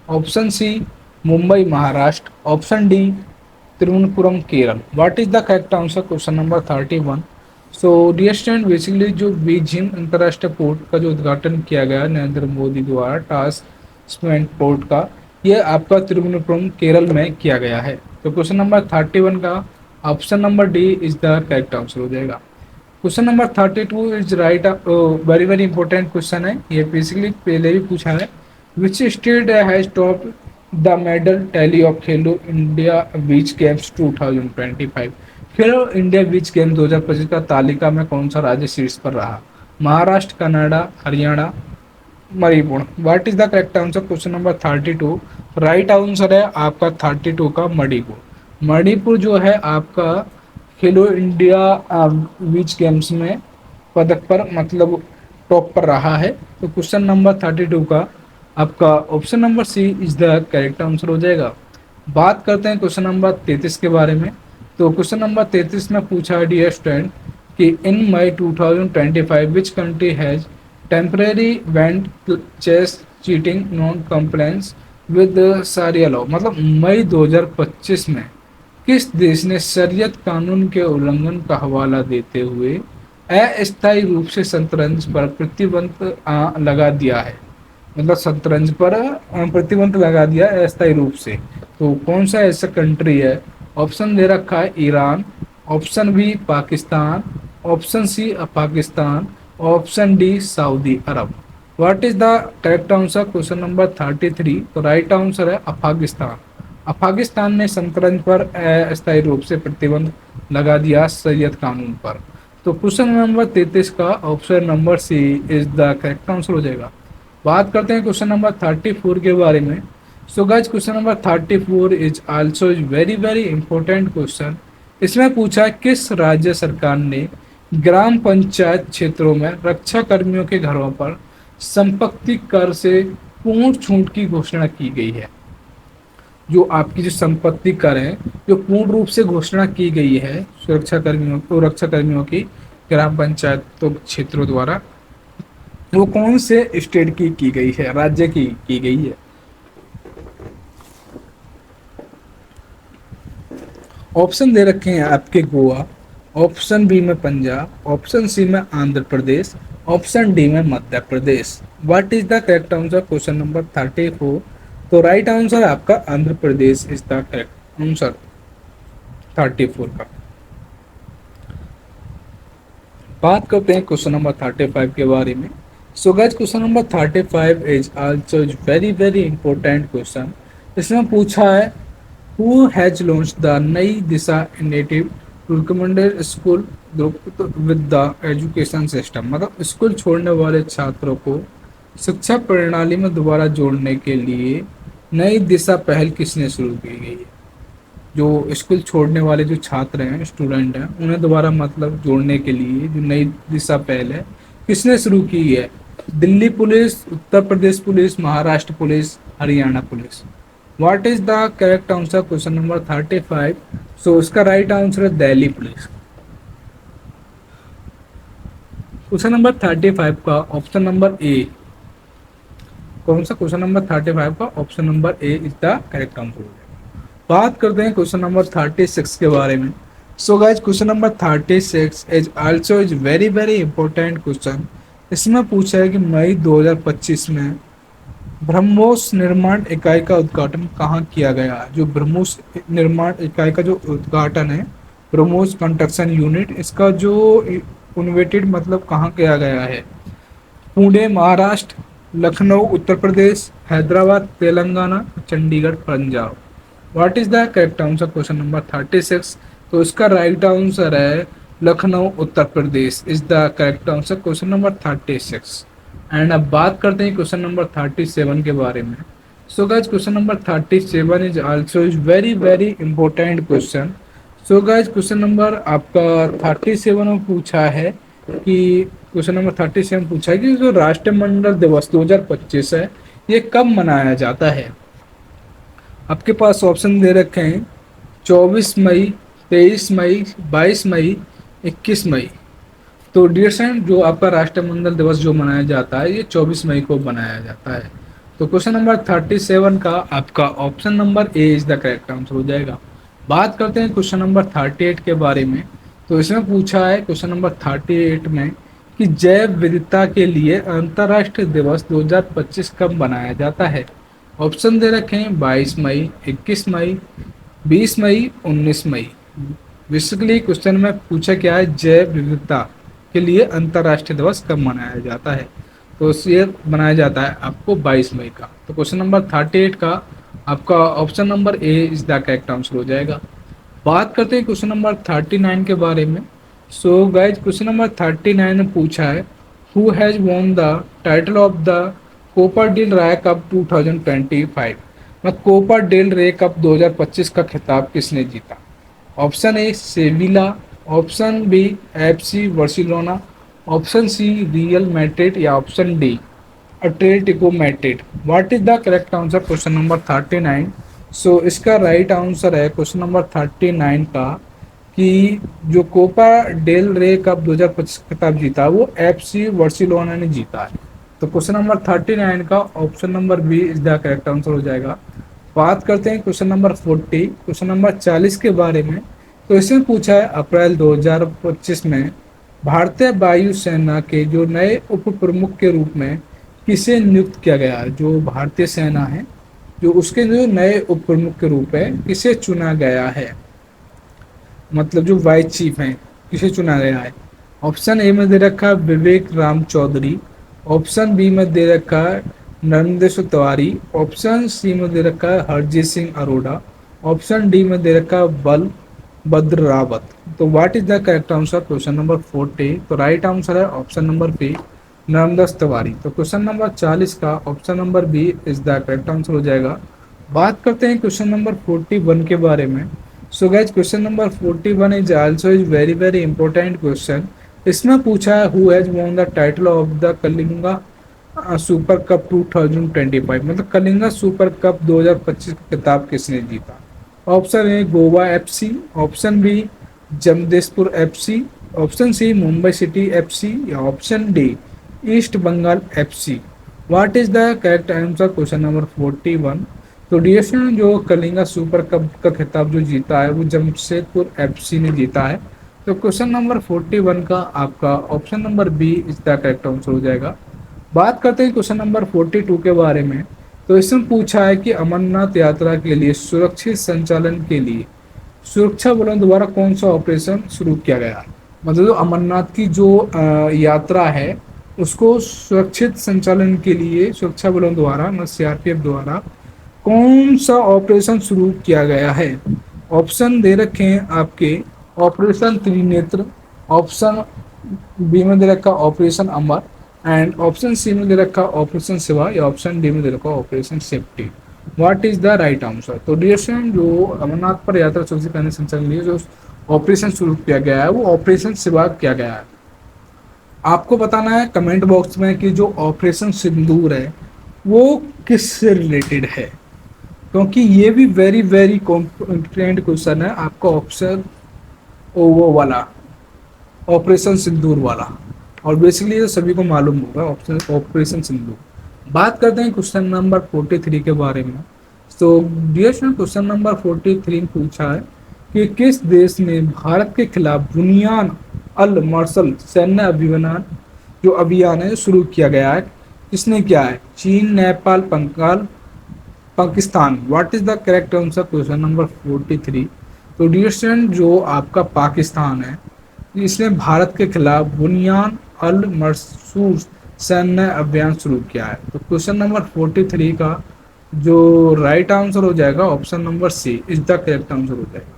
option C Mumbai Maharashtra, option D Thiruvananthapuram Kerala. What is the correct answer question number 31। So dear student, basically जो बीजिंग अंतर्राष्ट्रीय पोर्ट का जो उद्घाटन किया गया नरेंद्र मोदी द्वारा ट्रांसशिपमेंट पोर्ट का, ये आपका तिरुवनंतपुरम केरल में किया गया है। तो क्वेश्चन नंबर 31 का option number D is the correct answer हो जाएगा। Question number 32 is right, very very important question है ये, बेसिकली पहले भी पूछा है। विच state has top the medal tally of Khelo India beach games 2025। Khelo India beach game 2025 का तालिका में कौन सा राज्य शीर्ष पर रहा। Maharashtra, Canada, Haryana, Manipur. What is the correct answer question number 32। Right answer है आपका 32 का मणिपुर। मणिपुर जो है आपका खेलो इंडिया बीच गेम्स में पदक पर मतलब टॉप पर रहा है। तो क्वेश्चन नंबर 32 का आपका option number C is the correct answer हो जाएगा। बात करते हैं क्वेश्चन नंबर 33 के बारे में। तो क्वेश्चन नंबर 33 में पूछा है डियर स्टूडेंट कि in May 2025 which country has temporary banned chess cheating non compliance with Sharia law. मतलब मई 2025 में किस देश ने शरीयत कानून के उल्लंघन का हवाला देते हुए अस्थायी रूप से शतरंज पर प्रतिबंध लगा दिया है। मतलब शतरंज पर प्रतिबंध लगा दिया अस्थायी रूप से। तो कौन सा ऐसा कंट्री है। ऑप्शन दे रखा है Iran, option B Pakistan, option C Pakistan, option D Saudi Arabia. What is the correct answer question number 33। तो राइट आंसर है अफगानिस्तान। अफगानिस्तान ने शतरंज पर अस्थायी रूप से प्रतिबंध लगा दिया शरीयत कानून पर। तो क्वेश्चन नंबर 33 का option number C is the correct answer हो जाएगा। बात करते हैं क्वेश्चन नंबर 34 के बारे में। So guys, question number 34 is also very very important question. इसमें पूछा है किस राज्य सरकार ने ग्राम पंचायत क्षेत्रों में रक्षा कर्मियों के घरों पर संपत्ति कर से पूर्ण छूट की घोषणा की गई है। जो आपकी जो संपत्ति कर है जो पूर्ण रूप से घोषणा की गई है सुरक्षा कर्मियों की ग्राम पंचायतों क्षेत्रों द्वारा, वो कौन से स्टेट की गई है, राज्य की गई है। ऑप्शन दे रखे हैं आपके गोवा, ऑप्शन बी में पंजाब, ऑप्शन सी में आंध्र प्रदेश, ऑप्शन डी में Madhya Pradesh. What is the correct answer question number 34। तो राइट आंसर आपका Andhra Pradesh is the correct answer 34 का। बात करते हैं क्वेश्चन नंबर 35 के बारे में। So guys, question number 35 is also very very important question. इसमें पूछा है who has launched the Nai Disha initiative to recommended school group with the education system. मतलब स्कूल छोड़ने वाले छात्रों को शिक्षा प्रणाली में दोबारा जोड़ने के लिए नई दिशा पहल किसने शुरू की गई है। जो स्कूल छोड़ने वाले जो छात्र हैं, स्टूडेंट हैं, उन्हें दोबारा मतलब जोड़ने के लिए जो नई दिशा पहल है किसने शुरू की है। Delhi police, Uttar Pradesh police, Maharashtra police, Haryana police. What is the correct answer question number 35। सो इसका राइट आंसर है दिल्ली पुलिस। क्वेश्चन नंबर 35 का ऑप्शन नंबर ए, कौन सा क्वेश्चन नंबर 35 का option number A is the correct answer. बात करते हैं क्वेश्चन नंबर 36 के बारे में। So guys question number 36 is also is very very important question. इसमें पूछा है कि मई 2025 में ब्रह्मोस निर्माण इकाई का उद्घाटन कहाँ किया गया। जो ब्रह्मोस निर्माण इकाई का जो उद्घाटन है, ब्रह्मोस कंस्ट्रक्शन यूनिट, इसका जो इनोवेटेड मतलब कहाँ किया गया है। Pune Maharashtra, Lucknow Uttar Pradesh, Hyderabad Telangana, Chandigarh Punjab. What is the correct answer question number 36। तो इसका राइट आंसर है Lucknow Uttar Pradesh is the correct answer question number 36। And अब बात करते हैं क्वेश्चन नंबर 37 के बारे में। So guys question number 37 is also is very very important question. So guys question number आपका 37 में पूछा है कि क्वेश्चन नंबर 37 पूछा है कि जो राष्ट्रमंडल दिवस 2025 है, ये कब मनाया जाता है। आपके पास ऑप्शन दे रखे हैं 24 मई, 23 मई, 22 मई, 21 मई। तो डियर फ्रेंड, जो आपका राष्ट्रमंडल दिवस जो मनाया जाता है, ये 24 मई को मनाया जाता है। तो क्वेश्चन नंबर 37 का आपका option number A is the correct answer हो जाएगा। बात करते हैं क्वेश्चन नंबर 38 के बारे में। तो इसमें पूछा है क्वेश्चन नंबर 38 में कि जैव विविधता के लिए अंतर्राष्ट्रीय दिवस 2025 कब मनाया जाता है। ऑप्शन दे रखे हैं 22 मई, 21 मई, 20 मई, 19 मई। बेसिकली क्वेश्चन में पूछा क्या है, जैव विविधता के लिए अंतर्राष्ट्रीय दिवस कब मनाया जाता है। तो ये मनाया जाता है आपको 22 मई का। तो क्वेश्चन नंबर 38 का आपका option number A is the correct answer हो जाएगा। बात करते हैं क्वेश्चन नंबर 39 के बारे में। सो गाइज क्वेश्चन नंबर 39 में पूछा है who has won the title of the Copa del Rey cup 2025। मतलब कोपर डेल रे कप 2025 का खिताब किसने जीता। Option A Sevilla, option B FC Barcelona, option C Real Madrid या option D Atletico Madrid. What is the correct answer question number 39। So इसका right answer है question number 39 का कि जो कोपा डेल रे कप 2025 खिताब जीता वो FC Barcelona ने जीता है। तो क्वेश्चन नंबर 39 का option number B is the correct answer हो जाएगा। बात करते हैं क्वेश्चन नंबर 40, क्वेश्चन नंबर 40 के बारे में। तो इसमें पूछा है अप्रैल 2025 में भारतीय वायुसेना के जो नए उप प्रमुख के रूप में किसे नियुक्त किया गया है। जो भारतीय सेना है, जो उसके जो नए उप प्रमुख के रूप में किसे चुना गया है, मतलब जो वाइस चीफ हैं, किसे चुना गया है। ऑप्शन ए में दे रखा है विवेक राम चौधरी, ऑप्शन बी में दे रखा है नरेंद्र तिवारी, ऑप्शन सी में दे रखा है हरजीत सिंह अरोड़ा, ऑप्शन डी में दे रखा है बल भद्र रावत। तो what is the correct answer question number 40। तो राइट आंसर है option number B Narendra Tiwari. तो क्वेश्चन नंबर 40 का option number B is the correct answer हो जाएगा। बात करते हैं क्वेश्चन नंबर 41 के बारे में। So guys question number 41 is also is very very important question. इसमें पूछा है who has won the title of the Kalinga super cup 2025। मतलब कलिंगा सुपर कप 2025 का खिताब किसने जीता। Option A Goa FC, option B Jamshedpur FC, option C Mumbai City FC या option D East Bengal FC. What is the correct answer question number 41। तो DFC जो Kalinga super cup का खिताब जो जीता है वो जमशेदपुर एफसी ने जीता है। तो क्वेश्चन नंबर 41 का आपका option number B is the correct answer हो जाएगा। बात करते हैं क्वेश्चन नंबर 42 के बारे में। तो इसमें पूछा है कि अमरनाथ यात्रा के लिए सुरक्षित संचालन के लिए सुरक्षा बलों द्वारा कौन सा ऑपरेशन शुरू किया गया। मतलब जो अमरनाथ की जो यात्रा है उसको सुरक्षित संचालन के लिए सुरक्षा बलों द्वारा मतलब सीआरपीएफ द्वारा कौन सा ऑपरेशन शुरू किया गया है। ऑप्शन दे रखे हैं आपके ऑपरेशन त्रिनेत्र, ऑप्शन बी में दे रखा operation Amar and option C में दे रखा ऑपरेशन शिवा या ऑप्शन डी में दे रखा operation safety. What is the right answer. तो डियर स्टूडेंट, जो अमरनाथ पर यात्रा सुरक्षित करने संचालन के लिए जो ऑपरेशन शुरू किया गया है वो ऑपरेशन शिवा किया गया है। आपको बताना है कमेंट बॉक्स में कि जो ऑपरेशन सिंदूर है वो किससे रिलेटेड है, क्योंकि ये भी वेरी वेरी कॉम्पिटेंट क्वेश्चन है। आपका ऑप्शन ओ वो वाला ऑपरेशन सिंदूर वाला और बेसिकली ये सभी को मालूम होगा, ऑप्शन ऑपरेशन सिंदूर। बात करते हैं क्वेश्चन नंबर 43 के बारे में। तो डियर स्टूडेंट, क्वेश्चन नंबर 43 पूछा है कि किस देश ने भारत के खिलाफ बुनियान अल मर्सल सैन्य अभियान जो अभियान है शुरू किया गया है, किसने किया है? चीन, Nepal, Bengal, Pakistan. What is the correct answer? Question number 43। तो डियर स्टूडेंट, जो आपका पाकिस्तान है, इसने भारत के खिलाफ बुनियान अल मरसूर सैन्य अभियान शुरू किया है। तो क्वेश्चन नंबर 43 का जो राइट आंसर हो जाएगा option number C is the correct answer हो जाएगा।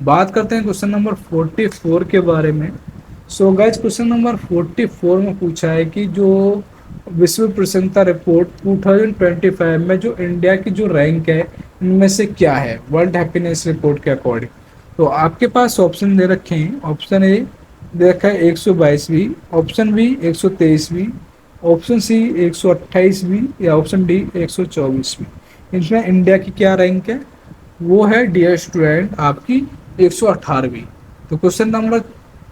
बात करते हैं क्वेश्चन नंबर 44 के बारे में। सो गाइज, क्वेश्चन नंबर 44 में पूछा है कि जो विश्व प्रसन्नता रिपोर्ट 2025 में जो इंडिया की जो रैंक है, इनमें से क्या है वर्ल्ड हैप्पीनेस रिपोर्ट के अकॉर्डिंग? तो आपके पास ऑप्शन दे रखे हैं। ऑप्शन ए दे रखा है 122वीं, ऑप्शन बी 123वीं, ऑप्शन सी 128वीं या ऑप्शन डी 124वीं। इसमें इंडिया की क्या रैंक है? वो है डियर स्टूडेंट आपकी 118वीं। तो क्वेश्चन नंबर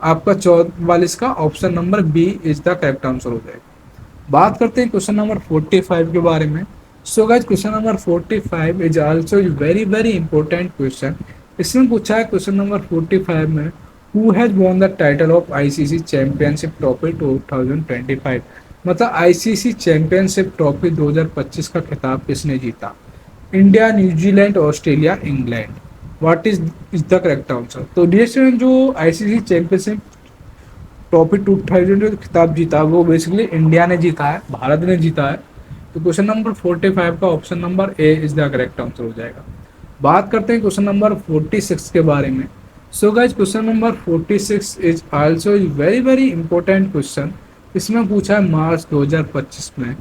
आपका 44 का option number B is the correct answer हो जाएगा। बात करते हैं क्वेश्चन नंबर 45 के बारे में। So guys, question number 45 is also very very important question. इसमें पूछा है क्वेश्चन नंबर 45 में, who has won the title of ICC championship trophy 2025? मतलब आईसीसी चैंपियनशिप ट्रॉफी 2025 का खिताब किसने जीता? India, New Zealand, Australia, England. What is the correct answer? तो डियर स्टूडेंट, जो आईसीसी चैंपियनशिप ट्रॉफी 2000 जो खिताब जीता वो बेसिकली इंडिया ने जीता है, भारत ने जीता है। तो क्वेश्चन नंबर 45 का option number A is the correct answer हो जाएगा। बात करते हैं क्वेश्चन नंबर 46 के बारे में। So guys, question number 46 is also very very important question. इसमें पूछा है मार्च 2025 में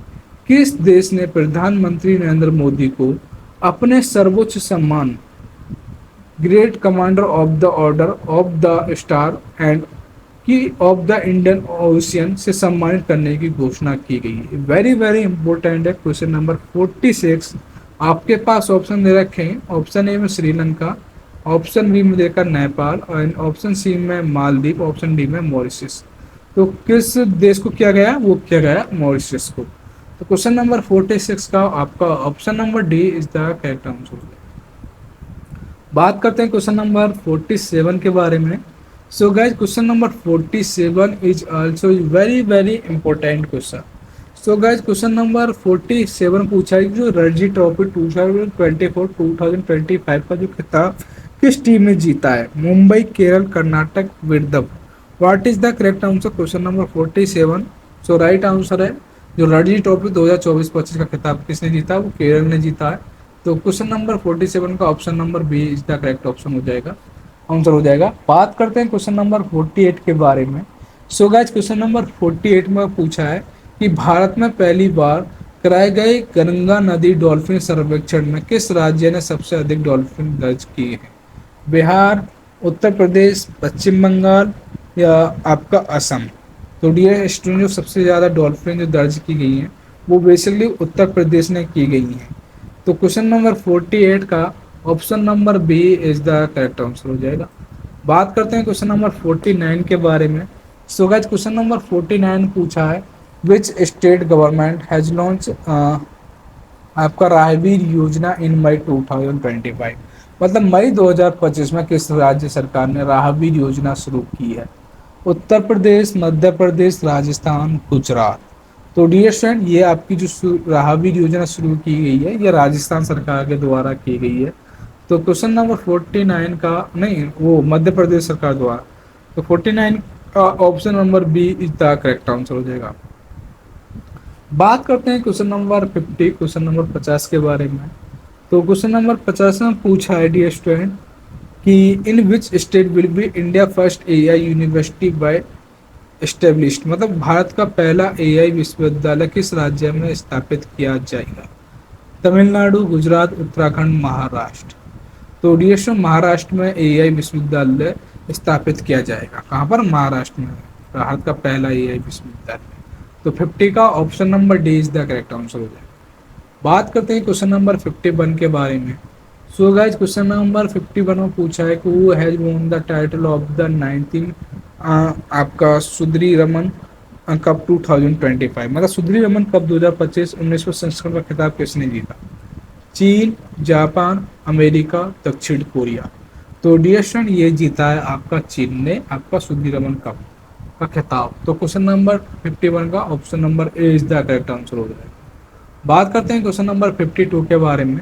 किस देश ने प्रधानमंत्री नरेंद्र मोदी को अपने सर्वोच्च सम्मान great commander of the order of the star and की ऑफ द इंडियन ओशियन से सम्मानित करने की घोषणा की गई है? वेरी वेरी इंपॉर्टेंट है क्वेश्चन नंबर 46। आपके पास ऑप्शन दे रखे हैं। ऑप्शन ए में श्रीलंका, ऑप्शन बी में देखा नेपाल और ऑप्शन सी में मालदीव, ऑप्शन डी में मॉरिशस। तो किस देश को किया गया? वो किया गया मॉरिशस को। तो क्वेश्चन नंबर 46 का आपका option number D is the correct answer. बात करते हैं क्वेश्चन नंबर 47 के बारे में। So guys, question number 47 is also very very important question. So guys, question number 47 पूछा है जो रणजी ट्रॉफी 2024-2025 का जो खिताब किस टीम ने जीता है? Mumbai, Kerala, Karnataka, Vidarbha. What is the correct answer? Question number 47। So right answer है जो रणजी ट्रॉफी 2024-25 का खिताब किसने जीता? वो केरल ने जीता है। तो क्वेश्चन नंबर 47 का option number B is the correct option हो जाएगा, आंसर हो जाएगा। बात करते हैं क्वेश्चन नंबर 48 के बारे में। सो गाइस, क्वेश्चन नंबर 48 में पूछा है कि भारत में पहली बार कराए गए गंगा नदी डॉल्फिन सर्वेक्षण में किस राज्य ने सबसे अधिक डॉल्फिन दर्ज किए हैं? बिहार, उत्तर प्रदेश, पश्चिम बंगाल या आपका असम। तो डियर स्टूडेंट, जो सबसे ज़्यादा डॉल्फिन जो दर्ज की गई हैं वो बेसिकली उत्तर प्रदेश ने की गई हैं। तो क्वेश्चन नंबर 48 का option number B is the correct answer हो जाएगा। बात करते हैं क्वेश्चन नंबर 49 के बारे में। सो गाइस, क्वेश्चन नंबर 49 पूछा है which state government has launch आपका राहवीर योजना इन मई 2025? मतलब मई 2025 में किस राज्य सरकार ने राहवीर योजना शुरू की है? उत्तर प्रदेश, मध्य प्रदेश, राजस्थान, गुजरात। तो डियर स्टूडेंट, ये आपकी जो राहवीर योजना शुरू की गई है ये राजस्थान सरकार के द्वारा की गई है। तो क्वेश्चन नंबर 49 का नहीं, वो मध्य प्रदेश सरकार द्वारा। तो 49 का option number B is the correct answer हो जाएगा। बात करते हैं क्वेश्चन नंबर 50, क्वेश्चन नंबर 50 के बारे में। तो क्वेश्चन नंबर 50 में पूछा है डियर स्टूडेंट कि in which state will be India first AI university by established? मतलब भारत का पहला एआई विश्वविद्यालय किस राज्य में स्थापित किया जाएगा? तमिलनाडु, गुजरात, उत्तराखंड, महाराष्ट्र। तो डियर स्टूडेंट, महाराष्ट्र में एआई विश्वविद्यालय स्थापित किया जाएगा। कहाँ पर? महाराष्ट्र में भारत का पहला एआई विश्वविद्यालय। तो 50 का option number D is the correct answer हो जाएगा। बात करते हैं क्वेश्चन नंबर 51 के बारे में। सो गाइज, क्वेश्चन नंबर 51 में पूछा है कि who has won the title of the 19 आपका सुधीर रमन कप 2025, मतलब सुधीर रमन कप 2025 19वें संस्करण का खिताब किसने जीता? चीन, जापान, अमेरिका, दक्षिण कोरिया। तो डियर स्टूडेंट, ये जीता है आपका चीन ने आपका सुधीर रमन कप का खिताब। तो क्वेश्चन नंबर 51 का option number A is the correct answer हो जाएगा। बात करते हैं क्वेश्चन नंबर 52 के बारे में।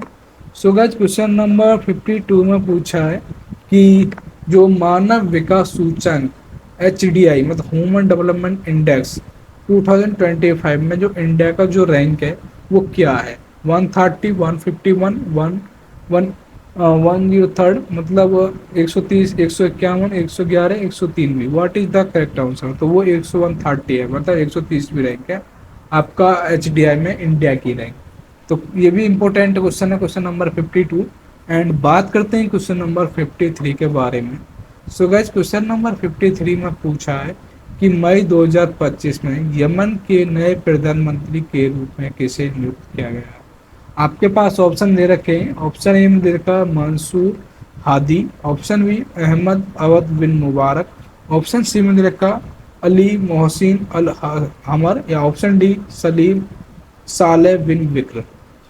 सो गाइस, क्वेश्चन नंबर 52 में पूछा है कि जो मानव विकास सूचकांक HDI मतलब ह्यूमन डेवलपमेंट इंडेक्स 2025 में जो इंडिया का जो रैंक है वो क्या है? 130, 151, 103, मतलब 130, 151, 111, 103 भी। What is the correct answer? तो वो 130 है, मतलब 130 भी रैंक है आपका HDI में इंडिया की रैंक। तो ये भी इंपॉर्टेंट क्वेश्चन है, क्वेश्चन नंबर 52। एंड बात करते हैं क्वेश्चन नंबर 53 के बारे में। सो गाइस, क्वेश्चन नंबर 53 में पूछा है कि मई 2025 में यमन के नए प्रधानमंत्री के रूप में किसे नियुक्त किया गया है? आपके पास ऑप्शन दे रखे हैं। ऑप्शन ए में दे रखा है मंसूर हादी, ऑप्शन बी अहमद अवध बिन मुबारक, ऑप्शन सी में दे रखा अली मोहसिन अल हमर, या ऑप्शन डी सलीम साले बिन विक्र।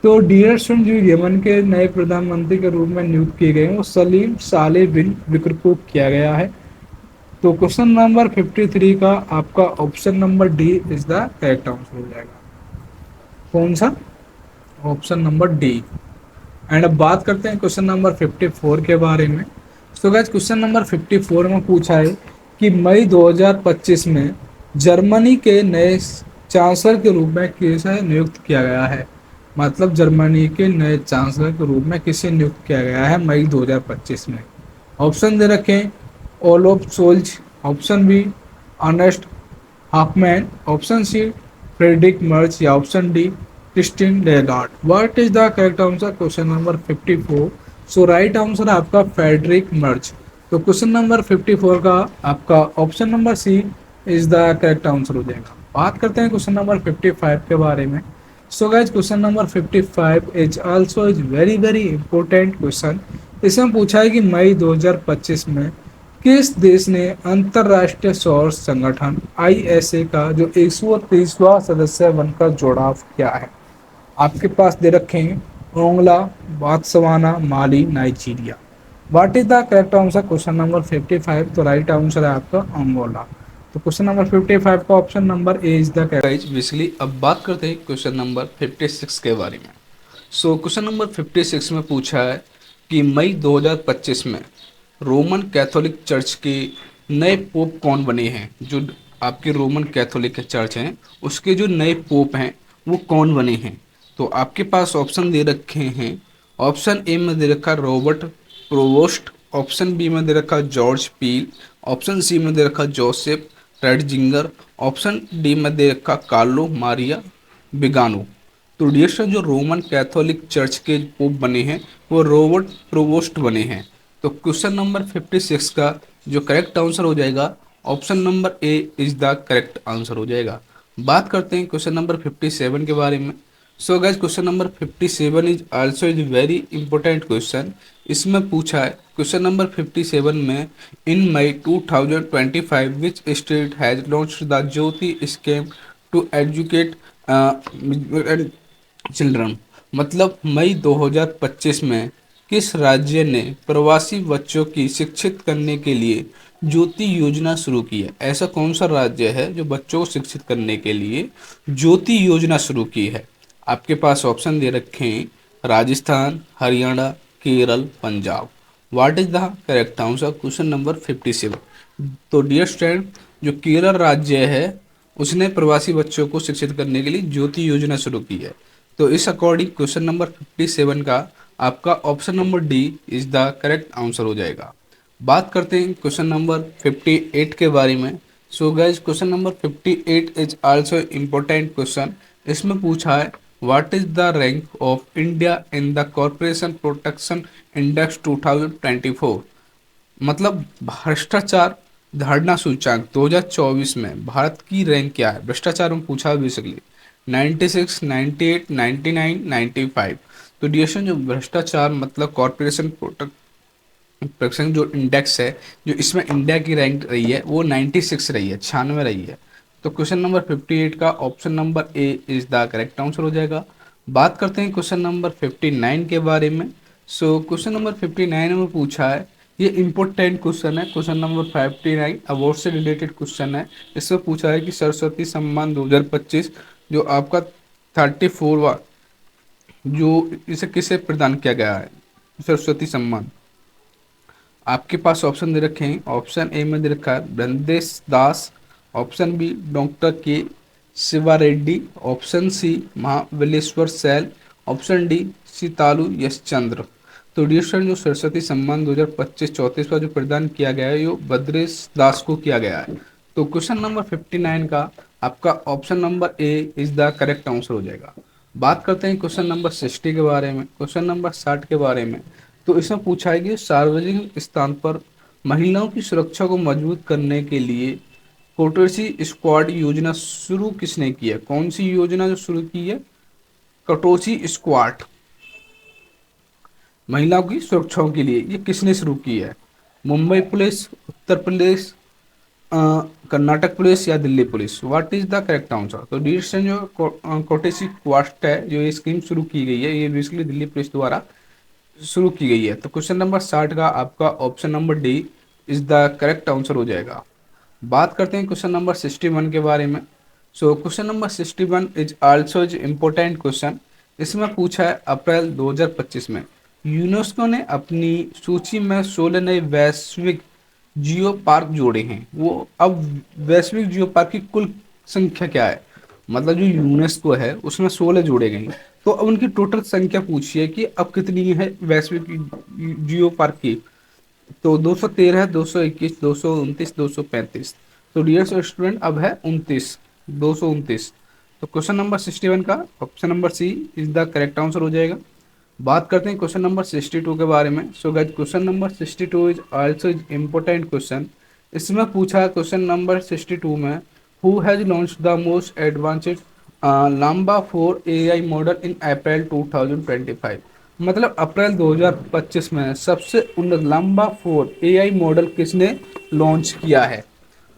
तो डियर स्टूडेंट, जो यमन के नए प्रधानमंत्री के रूप में नियुक्त किए गए हैं वो सलीम साले बिन विक्र को किया गया है। तो क्वेश्चन नंबर 53 का आपका option number D is the correct answer हो जाएगा। कौन सा? Option number D. एंड अब बात करते हैं क्वेश्चन नंबर 54 के बारे में। सो गाइस, क्वेश्चन नंबर 54 में पूछा है कि मई 2025 में जर्मनी के नए चांसलर के रूप में किसे नियुक्त किया गया है? मतलब जर्मनी के नए चांसलर के रूप में किसे नियुक्त किया गया है मई 2025 में? ऑप्शन दे रखे हैं Olaf Scholz, option B Ernest Hoffmann, option C Friedrich Merz, या option D Christine Lagarde. What is the correct answer? Question number 54। So right answer है आपका फ्रेडरिक मर्च। तो क्वेश्चन नंबर 54 का आपका option number C is the correct answer हो जाएगा। बात करते हैं क्वेश्चन नंबर 55 के बारे में। So guys, question number 55 is also is very very important question. इसमें पूछा है कि मई 2025 में किस देश ने अंतरराष्ट्रीय सौर संगठन ISA का जो 130वां सदस्य बनकर जुड़ाव किया है? आपके पास दे रखे हैं Angola, Botswana, Mali, Nigeria. What is the correct answer? Question number 55। तो राइट आंसर है आपका अंगोला। तो क्वेश्चन नंबर 55 का option number A is the correct. Basically अब बात करते हैं क्वेश्चन नंबर 56 के बारे में। सो क्वेश्चन नंबर 56 में पूछा है कि मई 2025 में रोमन कैथोलिक चर्च के नए पोप कौन बने हैं? जो आपके रोमन कैथोलिक चर्च हैं उसके जो नए पोप हैं वो कौन बने हैं? तो आपके पास ऑप्शन दे रखे हैं। ऑप्शन ए में दे रखा रॉबर्ट प्रोवोस्ट, ऑप्शन बी में दे रखा जॉर्ज पील, ऑप्शन सी में दे रखा जोसेफ रेडजिंगर, ऑप्शन डी में दे रखा कार्लो मारिया बिगानो। तो डियर सर, जो रोमन कैथोलिक चर्च के पोप बने हैं वो रॉबर्ट प्रोवोस्ट बने हैं। तो क्वेश्चन नंबर 56 का जो करेक्ट आंसर हो जाएगा option number A is the correct answer हो जाएगा। बात करते हैं क्वेश्चन नंबर 57 के बारे में। So guys, question number 57 is also is very important question. इसमें पूछा है क्वेश्चन नंबर 57 में in May 2025 which state has launched the Jyoti scheme to educate children. मतलब मई 2025 में किस राज्य ने प्रवासी बच्चों की शिक्षित करने के लिए ज्योति योजना शुरू की है? ऐसा कौन सा राज्य है जो बच्चों को शिक्षित करने के लिए ज्योति योजना शुरू की है? आपके पास ऑप्शन दे रखे हैं Rajasthan, Haryana, Kerala, Punjab. What is the correct answer? Question number 57। तो डियर स्टूडेंट, जो केरल राज्य है उसने प्रवासी बच्चों को शिक्षित करने के लिए ज्योति योजना शुरू की है। तो इस अकॉर्डिंग क्वेश्चन नंबर 57 का आपका option number D is the correct answer हो जाएगा। बात करते हैं क्वेश्चन नंबर 58 के बारे में। So guys, question number 58 is also important question. इसमें पूछा है what is the rank of India in the corporation protection index 2024। मतलब भ्रष्टाचार धारणा सूचकांक 2024 में भारत की रैंक क्या है? भ्रष्टाचार में पूछा है बेसिकली 96, 98, 99, 95। तो डिएशन जो भ्रष्टाचार मतलब कॉर्पोरेशन प्रोटेक्शन जो इंडेक्स है, जो इसमें इंडिया की रैंक रही है वो 96 रही है, 96 रही है। तो क्वेश्चन नंबर 58 का option number A is the correct answer हो जाएगा। बात करते हैं क्वेश्चन नंबर 59 के बारे में। सो क्वेश्चन नंबर 59 में पूछा है, ये इंपॉर्टेंट क्वेश्चन है। क्वेश्चन नंबर 59 अवार्ड से रिलेटेड क्वेश्चन है। इसमें पूछा है कि सरस्वती सम्मान 2025 जो आपका 34वां, जो इसे किसे प्रदान किया गया है, सरस्वती सम्मान। आपके पास ऑप्शन दे रखे हैं। ऑप्शन ए में दे रखा है Brandesh Das, option B doctor K Shiva Reddy, option C Mahabaleshwar Sail, option D Sitalu Yashchandra. तो डियर स्टूडेंट, जो सरस्वती सम्मान 2025 34वां जो प्रदान किया गया है, यो बद्रेश दास को किया गया है। तो क्वेश्चन नंबर 59 का आपका option number A is the correct answer हो जाएगा। बात करते हैं क्वेश्चन नंबर 60 के बारे में, क्वेश्चन नंबर 60 के बारे में। तो इसमें पूछा है कि सार्वजनिक स्थान पर महिलाओं की सुरक्षा को मजबूत करने के लिए कोटोसी स्क्वाड योजना शुरू किसने की है? कौन सी योजना जो शुरू की है? कटोसी स्क्वाड, महिलाओं की सुरक्षाओं के लिए ये किसने शुरू की है? मुंबई पुलिस, उत्तर प्रदेश, अ, कर्नाटक पुलिस या Delhi police? What is the correct answer? तो डिसीजन जो कोटेसी क्वास्ट है, जो ये स्कीम शुरू की गई है, ये बेसिकली दिल्ली पुलिस द्वारा शुरू की गई है। तो क्वेश्चन नंबर 60 का आपका option number D is the correct answer हो जाएगा। बात करते हैं क्वेश्चन नंबर 61 के बारे में। So question number 61 is also is important question. इसमें पूछा है अप्रैल 2025 में यूनेस्को ने अपनी सूची में 16 नए वैश्विक जियो पार्क जोड़े हैं। वो अब वैश्विक जियो पार्क की कुल संख्या क्या है? मतलब जो यूनेस्को है उसमें 16 जोड़े गए हैं। तो अब उनकी टोटल संख्या पूछिए कि अब कितनी है वैश्विक जियो पार्क की। तो 213, 221, 229, 235। तो डियर स्टूडेंट अब है 29, 229। तो क्वेश्चन नंबर 61 का option number C is the correct answer हो जाएगा। बात करते हैं क्वेश्चन नंबर 62 के बारे में। So guys question number 62 is also is important question. इसमें पूछा है क्वेश्चन नंबर 62 में who has launch the most advanced Llama 4 AI model in April 2025। मतलब अप्रैल 2025 में सबसे उन्नत लांबा 4 एआई मॉडल किसने लॉन्च किया है?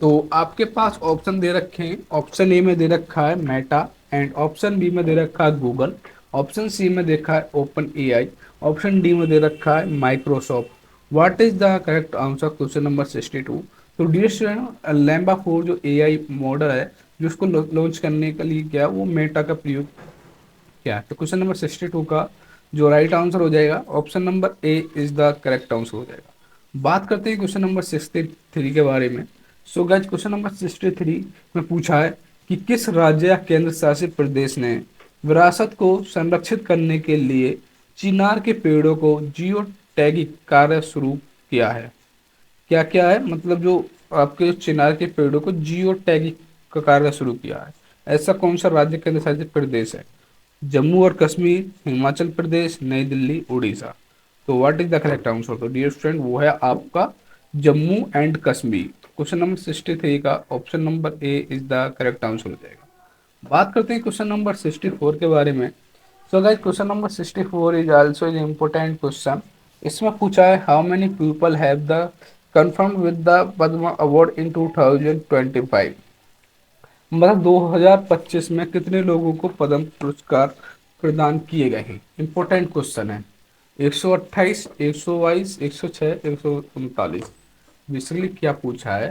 तो आपके पास ऑप्शन दे रखे हैं। ऑप्शन ए में दे रखा है मेटा, एंड ऑप्शन बी में दे रखा है गूगल, ऑप्शन सी में देखा है ओपन एआई, ऑप्शन डी में दे रखा है Microsoft. What is the correct answer question number 62? तो डियर स्टूडेंट, लैम्बा 4 जो एआई मॉडल है जिसको लॉन्च करने के लिए क्या वो मेटा का प्रयोग क्या है? तो क्वेश्चन नंबर 62 का जो राइट आंसर हो जाएगा option number A is the correct answer हो जाएगा। बात करते हैं क्वेश्चन नंबर 63 के बारे में। सो गाइस क्वेश्चन नंबर 63 में पूछा है कि किस राज्य या केंद्र शासित प्रदेश ने विरासत को संरक्षित करने के लिए चिनार के पेड़ों को जियो टैगिंग कार्य शुरू किया है? क्या क्या है? मतलब जो आपके चिनार के पेड़ों को जियो टैगिंग का कार्य शुरू किया है, ऐसा कौन सा राज्य केंद्र शासित प्रदेश है? जम्मू और कश्मीर, हिमाचल प्रदेश, नई दिल्ली, उड़ीसा। तो what is the correct answer? तो डियर स्टूडेंट वो है आपका Jammu and Kashmir. Question number 63 का option number A is the correct answer हो जाएगा। बात करते हैं क्वेश्चन नंबर 64 के बारे में। So guys question number 64 is also is important question. इसमें पूछा है how many people have the confirm with the Padma award in 2025। मतलब 2025 में कितने लोगों को पद्म पुरस्कार प्रदान किए गए हैं? इंपॉर्टेंट क्वेश्चन है। 128, 122, 106, 139। बेसिकली क्या पूछा है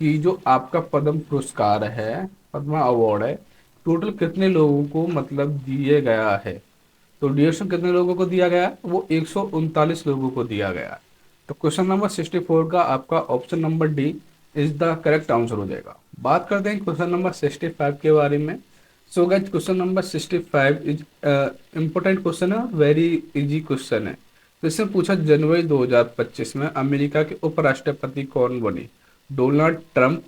कि जो आपका पद्म पुरस्कार है, पद्मा अवार्ड है, टोटल कितने लोगों को मतलब दिए गया है? तो ड्यूरेशन कितने लोगों को दिया गया? वो 139 लोगों को दिया गया। तो क्वेश्चन नंबर 64 का आपका option number D is the correct answer हो जाएगा। बात करते हैं क्वेश्चन नंबर 65 के बारे में। So guys question number 65 is important question है, वेरी इजी क्वेश्चन है। तो इससे पूछा जनवरी 2025 में अमेरिका के उपराष्ट्रपति कौन बने? डोनाल्ड ट्रंप,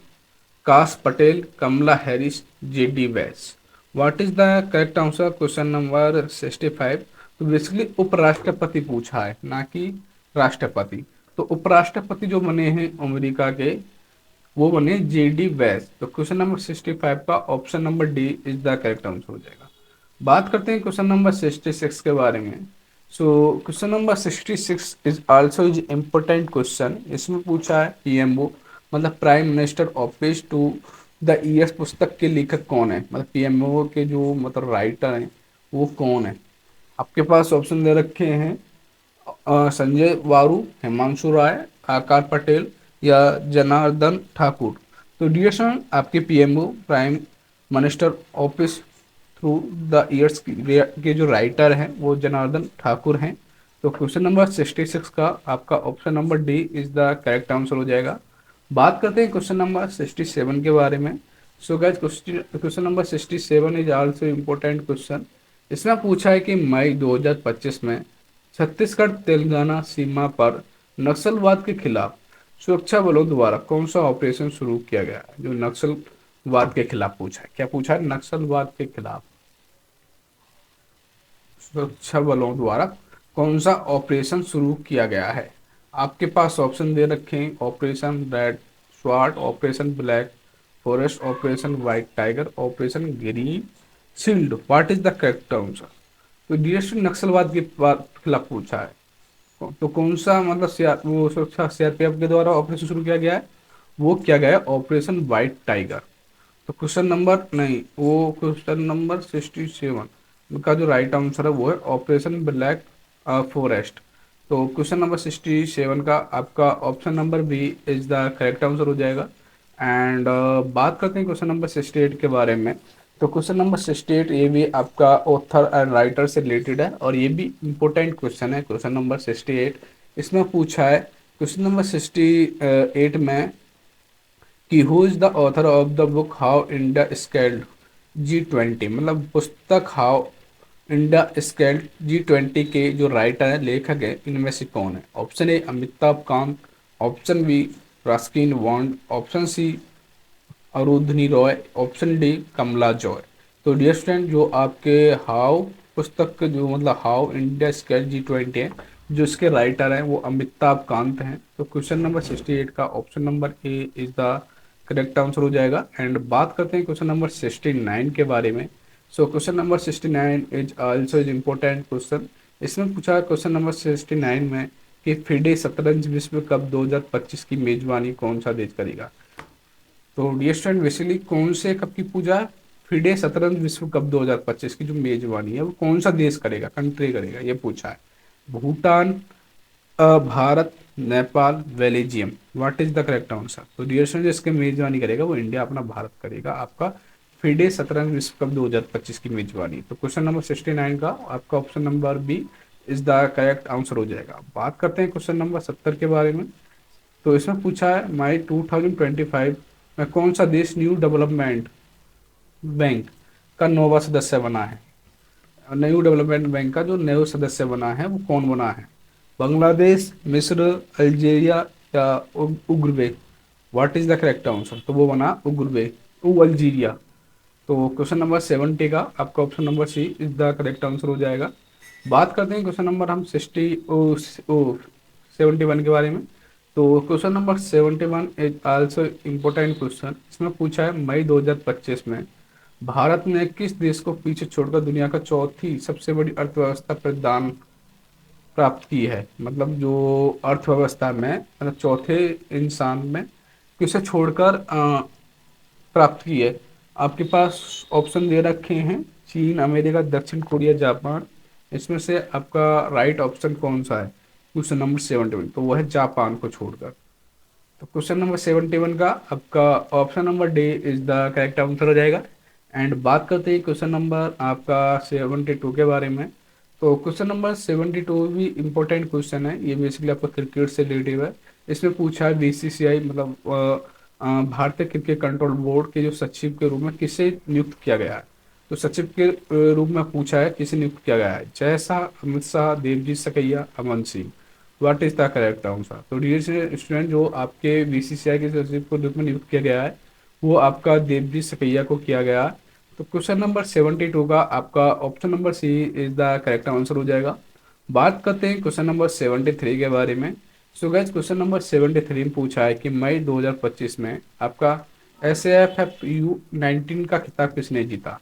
काश पटेल, कमला हैरिस, जेडी वैस। What is the correct answer question number 65? तो बेसिकली उपराष्ट्रपति पूछा है, ना कि राष्ट्रपति। तो उपराष्ट्रपति जो बने हैं अमेरिका के, वो बने जेडी वैस। तो क्वेश्चन नंबर 65 का option number D is the correct answer हो जाएगा। बात करते हैं क्वेश्चन नंबर 66 के बारे में। So question number 66 is also is important question. इसमें पूछा है पीएमओ मतलब prime minister office to the years पुस्तक के लेखक कौन है, मतलब पीएमओ के जो मतलब राइटर हैं वो कौन है। आपके पास ऑप्शन दे रखे हैं संजय वारू, हिमांशु राय, आकार पटेल या जनार्दन ठाकुर। तो डियर स्टूडेंट, आपके PMO prime minister office through the years के जो राइटर हैं वो जनार्दन ठाकुर हैं। तो क्वेश्चन नंबर 66 का आपका option number D is the correct answer हो जाएगा। बात करते हैं क्वेश्चन नंबर 67 के बारे में। So guys, question number 67 is also important question. इसमें पूछा है कि मई 2025 में छत्तीसगढ़ तेलंगाना सीमा पर नक्सलवाद के खिलाफ सुरक्षा बलों द्वारा कौन सा ऑपरेशन शुरू किया गया है। जो नक्सलवाद के खिलाफ पूछा है, क्या पूछा है, नक्सलवाद के खिलाफ सुरक्षा बलों द्वारा कौन सा ऑपरेशन शुरू किया गया है। आपके पास ऑप्शन दे रखे हैं operation red swat, operation black forest, operation white tiger, operation green shield. What is the correct answer. तो डीएसटी नक्सलवाद के खिलाफ पूछा है, तो कौन सा मतलब वो सुरक्षा सीआरपीएफ के द्वारा ऑपरेशन शुरू किया गया है, वो किया गया है ऑपरेशन व्हाइट टाइगर। तो क्वेश्चन नंबर नहीं, वो क्वेश्चन नंबर 67 का जो राइट आंसर है वो है ऑपरेशन ब्लैक फॉरेस्ट। तो क्वेश्चन नंबर 67 का आपका option number B is the correct answer हो जाएगा। एंड बात करते हैं क्वेश्चन नंबर 68 के बारे में। तो क्वेश्चन नंबर 68 ये भी आपका ऑथर एंड राइटर से रिलेटेड है और ये भी इम्पोर्टेंट क्वेश्चन है। क्वेश्चन नंबर 68 इसमें पूछा है, क्वेश्चन नंबर 68 में कि who is the author of the book how India scaled G20, मतलब पुस्तक हाउ इंडिया स्केल्ड G20 के जो राइटर है लेखक है इनमें से कौन है। Option A Amitabh Kant, option B Ruskin Bond, option C अरुधनी रॉय, ऑप्शन डी कमला जॉय। तो डियर स्टूडेंट, जो आपके हाउ पुस्तक के जो मतलब हाउ इंडिया स्केल G20 है, जो इसके राइटर हैं वो अमिताभ कांत हैं। तो क्वेश्चन नंबर 68 का option number A is the correct answer हो जाएगा। एंड बात करते हैं क्वेश्चन नंबर 69 के बारे में। So question number 69 is also is important question. इसमें पूछा है क्वेश्चन नंबर 69 में कि फिडे शतरंज विश्व कप 2025 की मेजबानी कौन सा देश करेगा। तो डियर स्टूडेंट, बेसिकली कौन से कप की पूजा है, फिडे शतरंज विश्व कप 2025 की जो मेजबानी है वो कौन सा देश करेगा, कंट्री करेगा, ये पूछा है। Bhutan, Bharat, Nepal, Belgium. What is the correct answer. तो डियर स्टूडेंट, इसके मेजबानी करेगा वो इंडिया, अपना भारत करेगा आपका फिडे शतरंज विश्व कप 2025 की मेजबानी। तो क्वेश्चन नंबर 69 का आपका option number B is the correct answer हो जाएगा। बात करते हैं क्वेश्चन नंबर 70 के बारे में। तो इसमें पूछा है मई 2025 में कौन सा देश न्यू डेवलपमेंट बैंक का नौवां सदस्य बना है। न्यू डेवलपमेंट बैंक का जो नया सदस्य बना है वो कौन बना है। बांग्लादेश, मिस्र, अल्जीरिया या उग्रवे। What is the correct answer. तो वो बना उग्रवे, अल्जीरिया। तो क्वेश्चन नंबर 70 का आपका option number C is the correct answer हो जाएगा। बात करते हैं क्वेश्चन नंबर हम 71 के बारे में। तो question number 71 is also important question. इसमें पूछा है मई 2025 में भारत ने किस देश को पीछे छोड़कर दुनिया का चौथी सबसे बड़ी अर्थव्यवस्था प्रदान प्राप्त की है। मतलब जो अर्थव्यवस्था में मतलब चौथे इंसान में किसे छोड़कर प्राप्त की है। आपके पास ऑप्शन दे रखे हैं चीन, अमेरिका, दक्षिण कोरिया, जापान। इसमें से आपका राइट ऑप्शन कौन सा है क्वेश्चन नंबर 71। तो वो है जापान को छोड़कर। तो क्वेश्चन नंबर 71 का आपका option number D is the correct answer हो जाएगा। एंड बात करते हैं क्वेश्चन नंबर आपका 72 के बारे में। तो क्वेश्चन नंबर 72 भी इम्पोर्टेंट क्वेश्चन है, ये बेसिकली आपका क्रिकेट से रिलेटिव है। इसमें पूछा है बीसीसीआई मतलब भारतीय क्रिकेट कंट्रोल बोर्ड के जो सचिव के रूप में किसे नियुक्त किया गया है। तो सचिव के रूप में पूछा है किसे नियुक्त किया गया है, Jay Shah, Amit Shah, Devajit Saikia, Aman Singh. What is the correct answer. तो डियर स्टूडेंट, जो आपके बीसीसीआई के सचिव को रूप में नियुक्त किया गया है वो आपका देवजीत सकैया को किया गया है। तो क्वेश्चन नंबर 72 का आपका option number C is the correct answer हो जाएगा। बात करते हैं क्वेश्चन नंबर 73 के बारे में। सो गाइस, क्वेश्चन नंबर 73 में पूछा है कि मई 2025 में आपका SAFFU-19 का खिताब किसने जीता।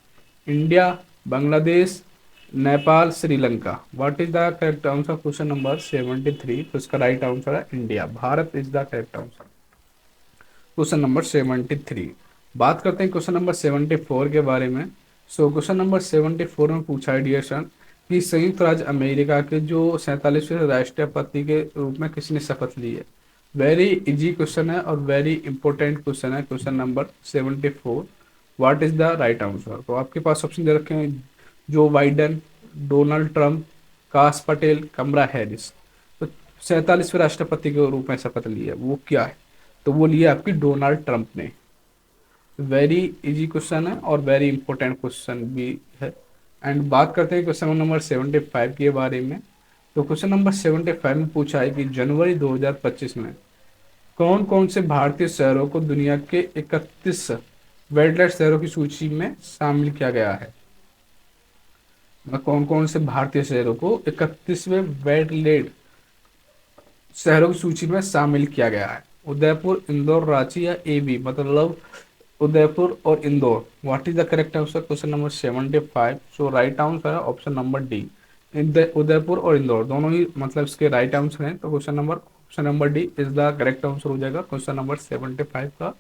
India, Bangladesh, Nepal, Sri Lanka. What is the correct answer question number 73। तो इसका राइट आंसर है India, Bharat is the correct answer question number 73। बात करते हैं क्वेश्चन नंबर 74 के बारे में। सो क्वेश्चन नंबर 74 में पूछा है डियर सन कि संयुक्त राज्य अमेरिका के जो 47वें राष्ट्रपति के रूप में किसने शपथ ली है। वेरी इजी क्वेश्चन है और वेरी इंपॉर्टेंट क्वेश्चन है। Question number 74, what is the right answer. तो आपके पास ऑप्शन दे रखे हैं, जो बाइडन, डोनाल्ड ट्रंप, काश पटेल, कमला हैरिस। तो 47वें राष्ट्रपति के रूप में शपथ ली है वो क्या है, तो वो लिया आपकी डोनाल्ड ट्रंप ने। वेरी इजी क्वेश्चन है और वेरी इंपॉर्टेंट क्वेश्चन भी है। एंड बात करते हैं क्वेश्चन नंबर 75 के बारे में। तो क्वेश्चन नंबर 75 में पूछा है कि जनवरी 2025 में कौन कौन से भारतीय शहरों को दुनिया के 31 वेटलैंड शहरों की सूची में शामिल किया गया है। मतलब कौन कौन से भारतीय शहरों को 31वें वेटलैंड शहरों की सूची में शामिल किया गया है। उदयपुर, इंदौर, रांची या AB, मतलब उदयपुर और Indore. What is the correct answer question number 75। So right answer है ऑप्शन नंबर डी। उदयपुर और इंदौर दोनों ही मतलब इसके राइट आंसर हैं। तो question number option number D is the correct answer हो जाएगा क्वेश्चन नंबर 75 का।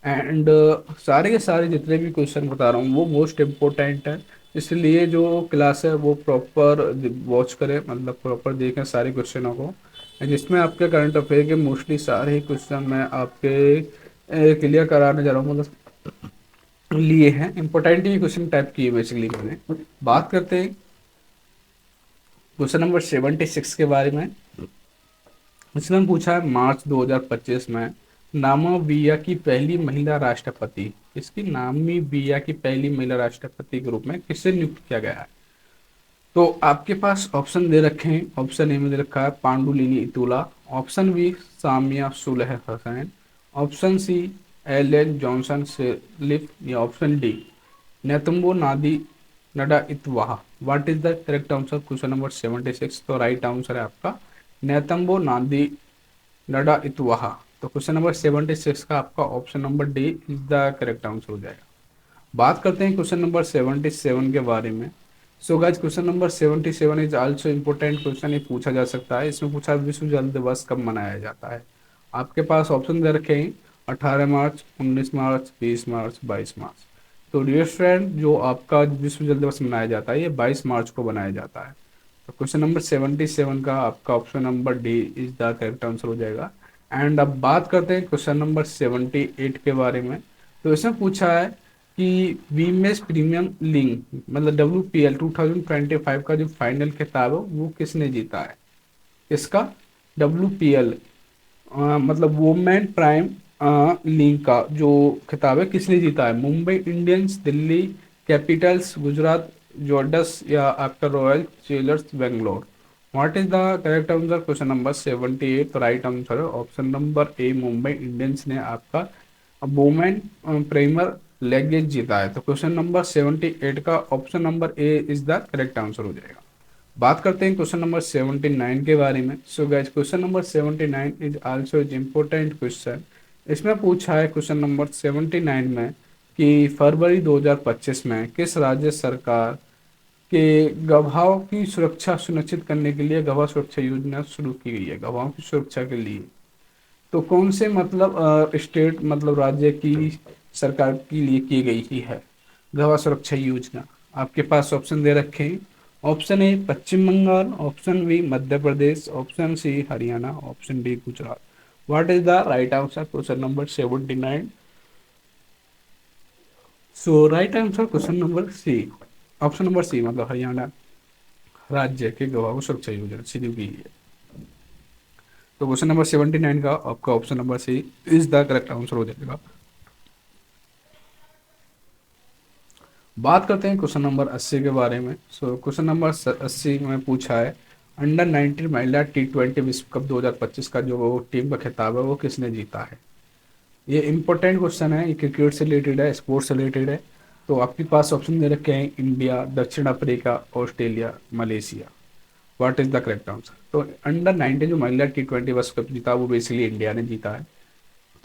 एंड सारे के सारे जितने भी क्वेश्चन बता रहा हूँ वो मोस्ट इम्पोर्टेंट है, इसलिए जो क्लास है वो प्रॉपर वॉच करें, मतलब प्रॉपर देखें सारे क्वेश्चनों को, जिसमें आपके करंट अफेयर के मोस्टली सारे ही क्वेश्चन मैं आपके क्लियर कराने जा रहा हूँ, मतलब लिए हैं इंपॉर्टेंट ही क्वेश्चन टाइप किए बेसिकली मैंने। बात करते हैं क्वेश्चन नंबर 76 के बारे में। इसमें पूछा है मार्च 2025 में नामीबिया की पहली महिला राष्ट्रपति, इसकी नामीबिया की पहली महिला राष्ट्रपति के रूप में किसे नियुक्त किया गया है। तो आपके पास ऑप्शन दे रखे हैं। ऑप्शन ए में दे रखा है Pandulini Itula, option B Samia Suluhu Hassan, option C Ellen Johnson Sirleaf, या option D Netumbo Nandi Ndaitwah. What is the correct answer question number 76। तो राइट आंसर है आपका नेतम्बो नादी नडा इतवाहा। तो क्वेश्चन नंबर 76 का आपका option number D is the correct answer हो जाएगा। बात करते हैं क्वेश्चन नंबर 77 के बारे में। So guys question number 77 is also important question, ये पूछा जा सकता है। इसमें पूछा विश्व जल दिवस कब मनाया जाता है। आपके पास ऑप्शन दे रखे हैं 18 मार्च, 19 मार्च, 20 मार्च, 22 मार्च। तो डियर फ्रेंड, जो आपका विश्व जल दिवस मनाया जाता है ये 22 मार्च को मनाया जाता है। तो क्वेश्चन नंबर 77 का आपका option number D is the correct answer हो जाएगा। एंड अब बात करते हैं क्वेश्चन नंबर 78 के बारे में। तो इसमें पूछा है कि वीमेस प्रीमियम लीग मतलब WPL 2025 का जो फाइनल खिताब है वो किसने जीता है। इसका WPL मतलब वुमेन प्राइम लीग का जो खिताब है किसने जीता है। मुंबई इंडियंस, दिल्ली कैपिटल्स, गुजरात जॉर्डस, या आपका royal Challengers Bangalore. What is the correct answer question number 78। तो राइट आंसर है ऑप्शन नंबर ए, मुंबई इंडियंस ने आपका वुमेन प्रीमियर लीग जीता है। तो क्वेश्चन नंबर 78 का option number A is the correct answer हो जाएगा। बात करते हैं क्वेश्चन नंबर 79 के बारे में। So guys question number 79 is also is important question. इसमें पूछा है क्वेश्चन नंबर 79 में कि फरवरी 2025 में किस राज्य सरकार के गवाहों की सुरक्षा सुनिश्चित करने के लिए गवाह सुरक्षा योजना शुरू की गई है, गवाहों की सुरक्षा के लिए। तो कौन से मतलब स्टेट मतलब राज्य की सरकार के लिए की गई ही है गवाह सुरक्षा योजना। आपके पास ऑप्शन दे रखे हैं। Option A Paschim Bengal, option B Madhya Pradesh, option C Haryana, option D Gujarat. What is the right answer question number 79। So right answer question number C, option number C मतलब हरियाणा राज्य के गवाह को सुरक्षा योजना शुरू की है। तो क्वेश्चन नंबर 79 का आपका option number C is the correct answer हो जाएगा। बात करते हैं क्वेश्चन नंबर 80 के बारे में। सो क्वेश्चन नंबर 80 में पूछा है अंडर 19 महिला T20 विश्व कप 2025 का जो टीम का खिताब है वो किसने जीता है। ये इंपॉर्टेंट क्वेश्चन है, ये क्रिकेट से रिलेटेड है, स्पोर्ट्स से रिलेटेड है। तो आपके पास ऑप्शन दे रखे हैं इंडिया, दक्षिण Africa, Australia, Malaysia. What is the correct answer. तो अंडर 19 जो महिला T20 विश्व कप जीता वो बेसिकली इंडिया ने जीता है।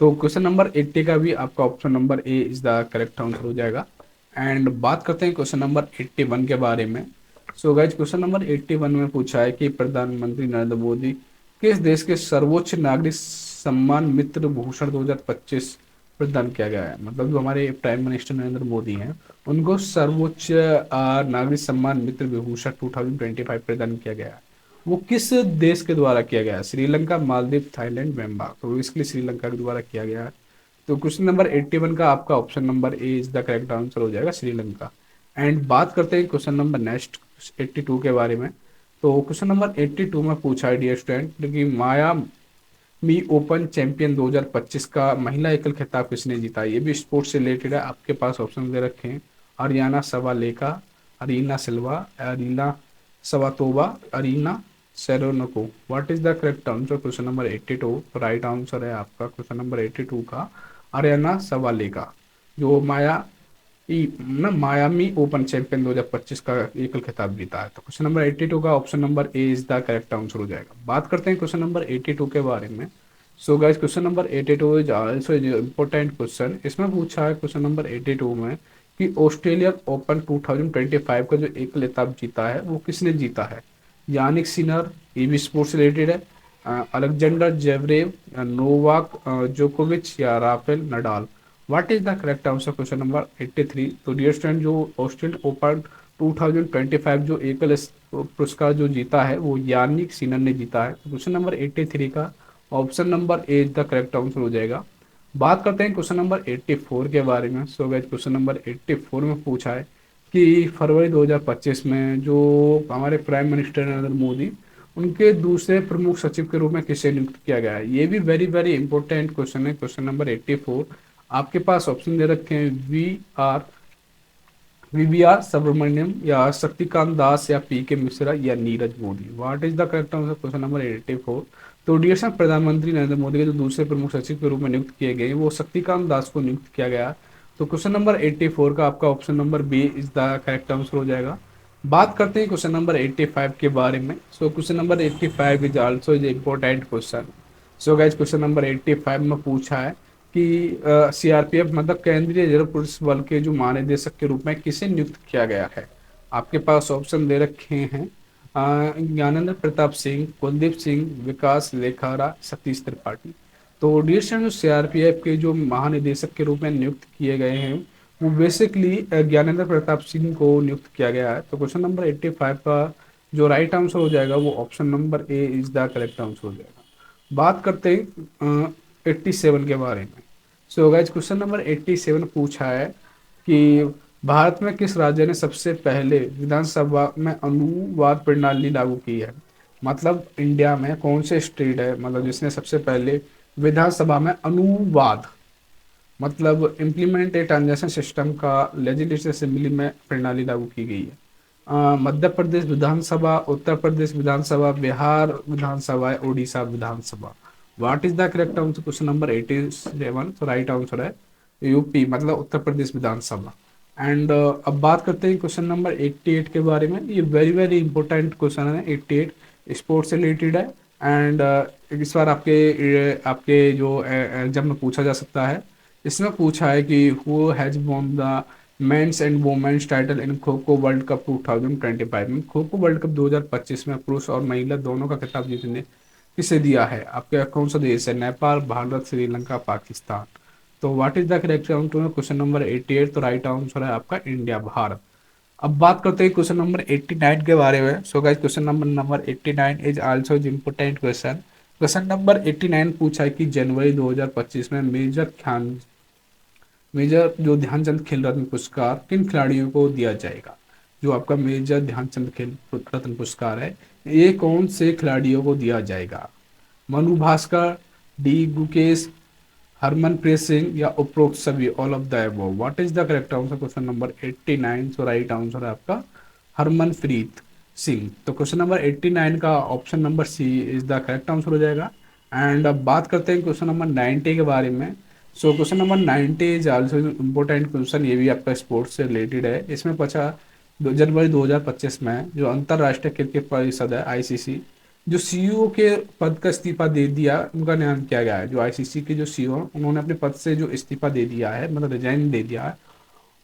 तो क्वेश्चन नंबर 80 का भी आपका option number A is the correct answer हो जाएगा। एंड बात करते हैं क्वेश्चन नंबर 81 के बारे में। सो गाइज क्वेश्चन नंबर 81 में पूछा है कि प्रधानमंत्री नरेंद्र मोदी किस देश के सर्वोच्च नागरिक सम्मान मित्र भूषण 2025 प्रदान किया गया है। मतलब जो हमारे प्राइम मिनिस्टर नरेंद्र मोदी हैं, उनको सर्वोच्च नागरिक सम्मान मित्र विभूषण 2025 प्रदान किया गया है। वो किस देश के द्वारा किया गया है? Sri Lanka, Maldives, Thailand, Myanmar. तो इसके लिए श्रीलंका के द्वारा किया गया है। तो क्वेश्चन नंबर 81 का आपका option number A is the correct answer हो जाएगा, श्रीलंका। एंड बात करते हैं क्वेश्चन नंबर नेक्स्ट 82 के बारे में। तो क्वेश्चन नंबर 82 में पूछा है डियर स्टूडेंट कि माया मी ओपन चैंपियन 2025 का महिला एकल खिताब किसने जीता? ये भी स्पोर्ट्स से रिलेटेड है। आपके पास ऑप्शन दे रखे हैं, Aryna Sabalenka, Aryna Silva, Aryna Sabatova, Aryna Seronko. What is the correct answer? Question number 82 right answer है आपका क्वेश्चन नंबर 82 का अरियाना सवालेका, जो मायामी ओपन चैंपियन 2025 का एकल खिताब जीता है। तो क्वेश्चन नंबर 82 का option number A is the correct answer हो जाएगा। बात करते हैं क्वेश्चन नंबर 82 के बारे में। So guys question number 82 is also important question. इसमें पूछा है क्वेश्चन नंबर 82 में कि ऑस्ट्रेलियन ओपन 2025 का जो एकल खिताब जीता है वो किसने जीता है? यानिक सिनर, ये भी स्पोर्ट्स से रिलेटेड है, अलेक्जेंडर जेवरेव, नोवाक जोकोविच या Rafael Nadal. What is the correct answer? Question number 83। तो डियर स्टूडेंट, जो ऑस्ट्रेलियन ओपन 2025 जो एकल पुरस्कार जो जीता है वो यानिक सिनर ने जीता है। क्वेश्चन नंबर 83 का option number A is the correct answer हो जाएगा। बात करते हैं क्वेश्चन नंबर 84 के बारे में। सो गाइस क्वेश्चन नंबर 84 में पूछा है कि फरवरी 2025 में जो हमारे प्राइम मिनिस्टर नरेंद्र मोदी, उनके दूसरे प्रमुख सचिव के रूप में किसे नियुक्त किया गया है? ये भी वेरी वेरी इंपॉर्टेंट क्वेश्चन है। क्वेश्चन नंबर 84 आपके पास ऑप्शन दे रखे हैं, वीवीआर सुब्रमण्यम या शक्तिकांत दास या पी के मिश्रा या Neeraj Modi. What is the correct answer? Question number 84। तो डियर सर, प्रधानमंत्री नरेंद्र मोदी के जो दूसरे प्रमुख सचिव के रूप में नियुक्त किए गए वो शक्तिकांत दास को नियुक्त किया गया। तो क्वेश्चन नंबर 84 का आपका option number B is the correct answer हो जाएगा। बात करते हैं क्वेश्चन नंबर 85 के बारे में। So question number 85 is also is important question. So guys question number 85 में पूछा है कि सीआरपीएफ मतलब केंद्रीय रिजर्व पुलिस बल के जो महानिदेशक के रूप में किसे नियुक्त किया गया है? आपके पास ऑप्शन दे रखे हैं, ज्ञानेंद्र प्रताप सिंह, कुलदीप सिंह, विकास लेखारा, सतीश त्रिपाठी। तो डियर स्टूडेंट, जो सीआरपीएफ के जो महानिदेशक के रूप में नियुक्त किए गए हैं वो बेसिकली ज्ञानेंद्र प्रताप सिंह को नियुक्त किया गया है। तो क्वेश्चन नंबर 85 का जो राइट आंसर हो जाएगा वो option number A is the correct answer हो जाएगा। बात करते हैं 87 के बारे में। सो गाइज क्वेश्चन नंबर 87 पूछा है कि भारत में किस राज्य ने सबसे पहले विधानसभा में अनुवाद प्रणाली लागू की है? मतलब इंडिया में कौन से स्टेट है मतलब जिसने सबसे पहले विधानसभा में अनुवाद मतलब इम्प्लीमेंट ए ट्रांजेक्शन सिस्टम का लेजिस्लेटिव असेंबली में प्रणाली लागू की गई है? मध्य प्रदेश विधानसभा, उत्तर प्रदेश विधानसभा, बिहार विधानसभा, उड़ीसा विधानसभा। What is the correct answer? Question number 87 तो राइट आंसर है यूपी मतलब उत्तर प्रदेश विधानसभा। एंड अब बात करते हैं क्वेश्चन नंबर 88 के बारे में। ये वेरी वेरी इंपॉर्टेंट क्वेश्चन है। 88 स्पोर्ट्स से रिलेटेड है एंड इस बार आपके जो एग्जाम में पूछा जा सकता है। इसमें पूछा है कि who has won the men's and women's title in Kho Kho world cup 2025 में। खो खो वर्ल्ड कप 2025 में पुरुष और महिला दोनों का खिताब जीतने किसे दिया है? आपके कौन सा देश है? नेपाल, भारत, श्रीलंका, पाकिस्तान। तो what is the correct answer? Question number 88 तो राइट आंसर है आपका इंडिया, भारत। अब बात करते हैं क्वेश्चन नंबर 89 के बारे में। So guys question number 89 is also important question. Question number 89 पूछा है कि जनवरी 2025 में मेजर जो ध्यानचंद खेल रत्न पुरस्कार किन खिलाड़ियों को दिया जाएगा? जो आपका मेजर ध्यानचंद खेल रत्न पुरस्कार है ये कौन से खिलाड़ियों को दिया जाएगा? मनु भास्कर, डी गुकेश, हरमनप्रीत सिंह या उपरोक्त सभी, all of the above. What is the correct answer? Question number 89 so right answer है आपका हरमनप्रीत सिंह। तो क्वेश्चन नंबर 89 का option number C is the correct answer हो जाएगा। एंड अब बात करते हैं क्वेश्चन नंबर 90 के बारे में। So question number 90 is also important question. ये भी आपका स्पोर्ट्स से रिलेटेड है। इसमें पूछा जनवरी 2025 में जो अंतरराष्ट्रीय क्रिकेट परिषद है आईसीसी, जो सीईओ के पद का इस्तीफा दे दिया उनका नाम क्या गया है? जो आईसीसी के जो सीईओ उन्होंने अपने पद से जो इस्तीफा दे दिया है मतलब रिजाइन दे दिया है,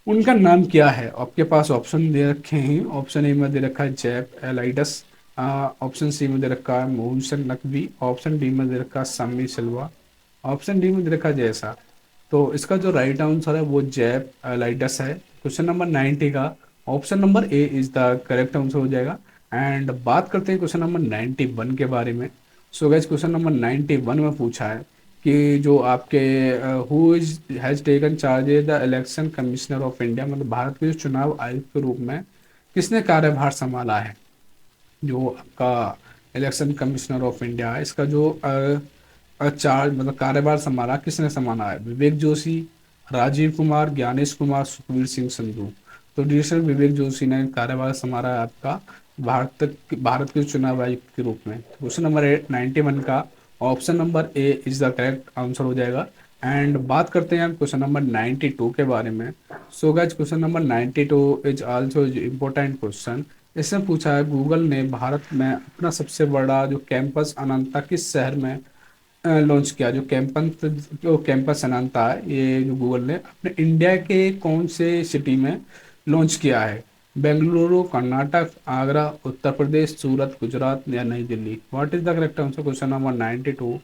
उनका नाम क्या है? आपके पास ऑप्शन दे रखे हैं। ऑप्शन ए में दे रखा है जेफ एलाइडस, ऑप्शन सी में दे रखा है मोहसन नकवी, ऑप्शन डी में दे रखा है सामी सिल्वा, ऑप्शन डी में दे रखा है जैसा। तो इसका जो राइट आंसर है वो जैप लाइटस है। क्वेश्चन नंबर 90 का option number A is the correct answer हो जाएगा। एंड बात करते हैं क्वेश्चन नंबर 91 के बारे में। सो गाइस क्वेश्चन नंबर 91 में पूछा है कि जो आपके who is has taken charge the election commissioner of India, मतलब भारत के जो चुनाव आयुक्त के रूप में किसने कार्यभार संभाला है। जो आपका इलेक्शन कमिश्नर ऑफ इंडिया है, इसका जो चार्ज मतलब कार्यभार संभाला किसने संभाला है। विवेक जोशी, राजीव कुमार, ज्ञानेश कुमार, सुखबीर सिंह संधू। तो डी सर विवेक जोशी ने कार्यभार संभाला है आपका भारत के चुनाव आयुक्त के रूप में। क्वेश्चन नंबर 91 का option number A is the correct answer हो जाएगा। एंड बात करते हैं क्वेश्चन नंबर 92 के बारे में। So guys question number 92 is also important question. इसमें पूछा है गूगल ने भारत में अपना सबसे बड़ा जो कैंपस अनंता किस शहर में लॉन्च किया। जो कैंपस अनंता है ये जो गूगल ने अपने इंडिया के कौन से सिटी में लॉन्च किया है। बेंगलुरु, कर्नाटक, आगरा, उत्तर प्रदेश, सूरत, गुजरात या नई Delhi. What is the correct answer question number 92।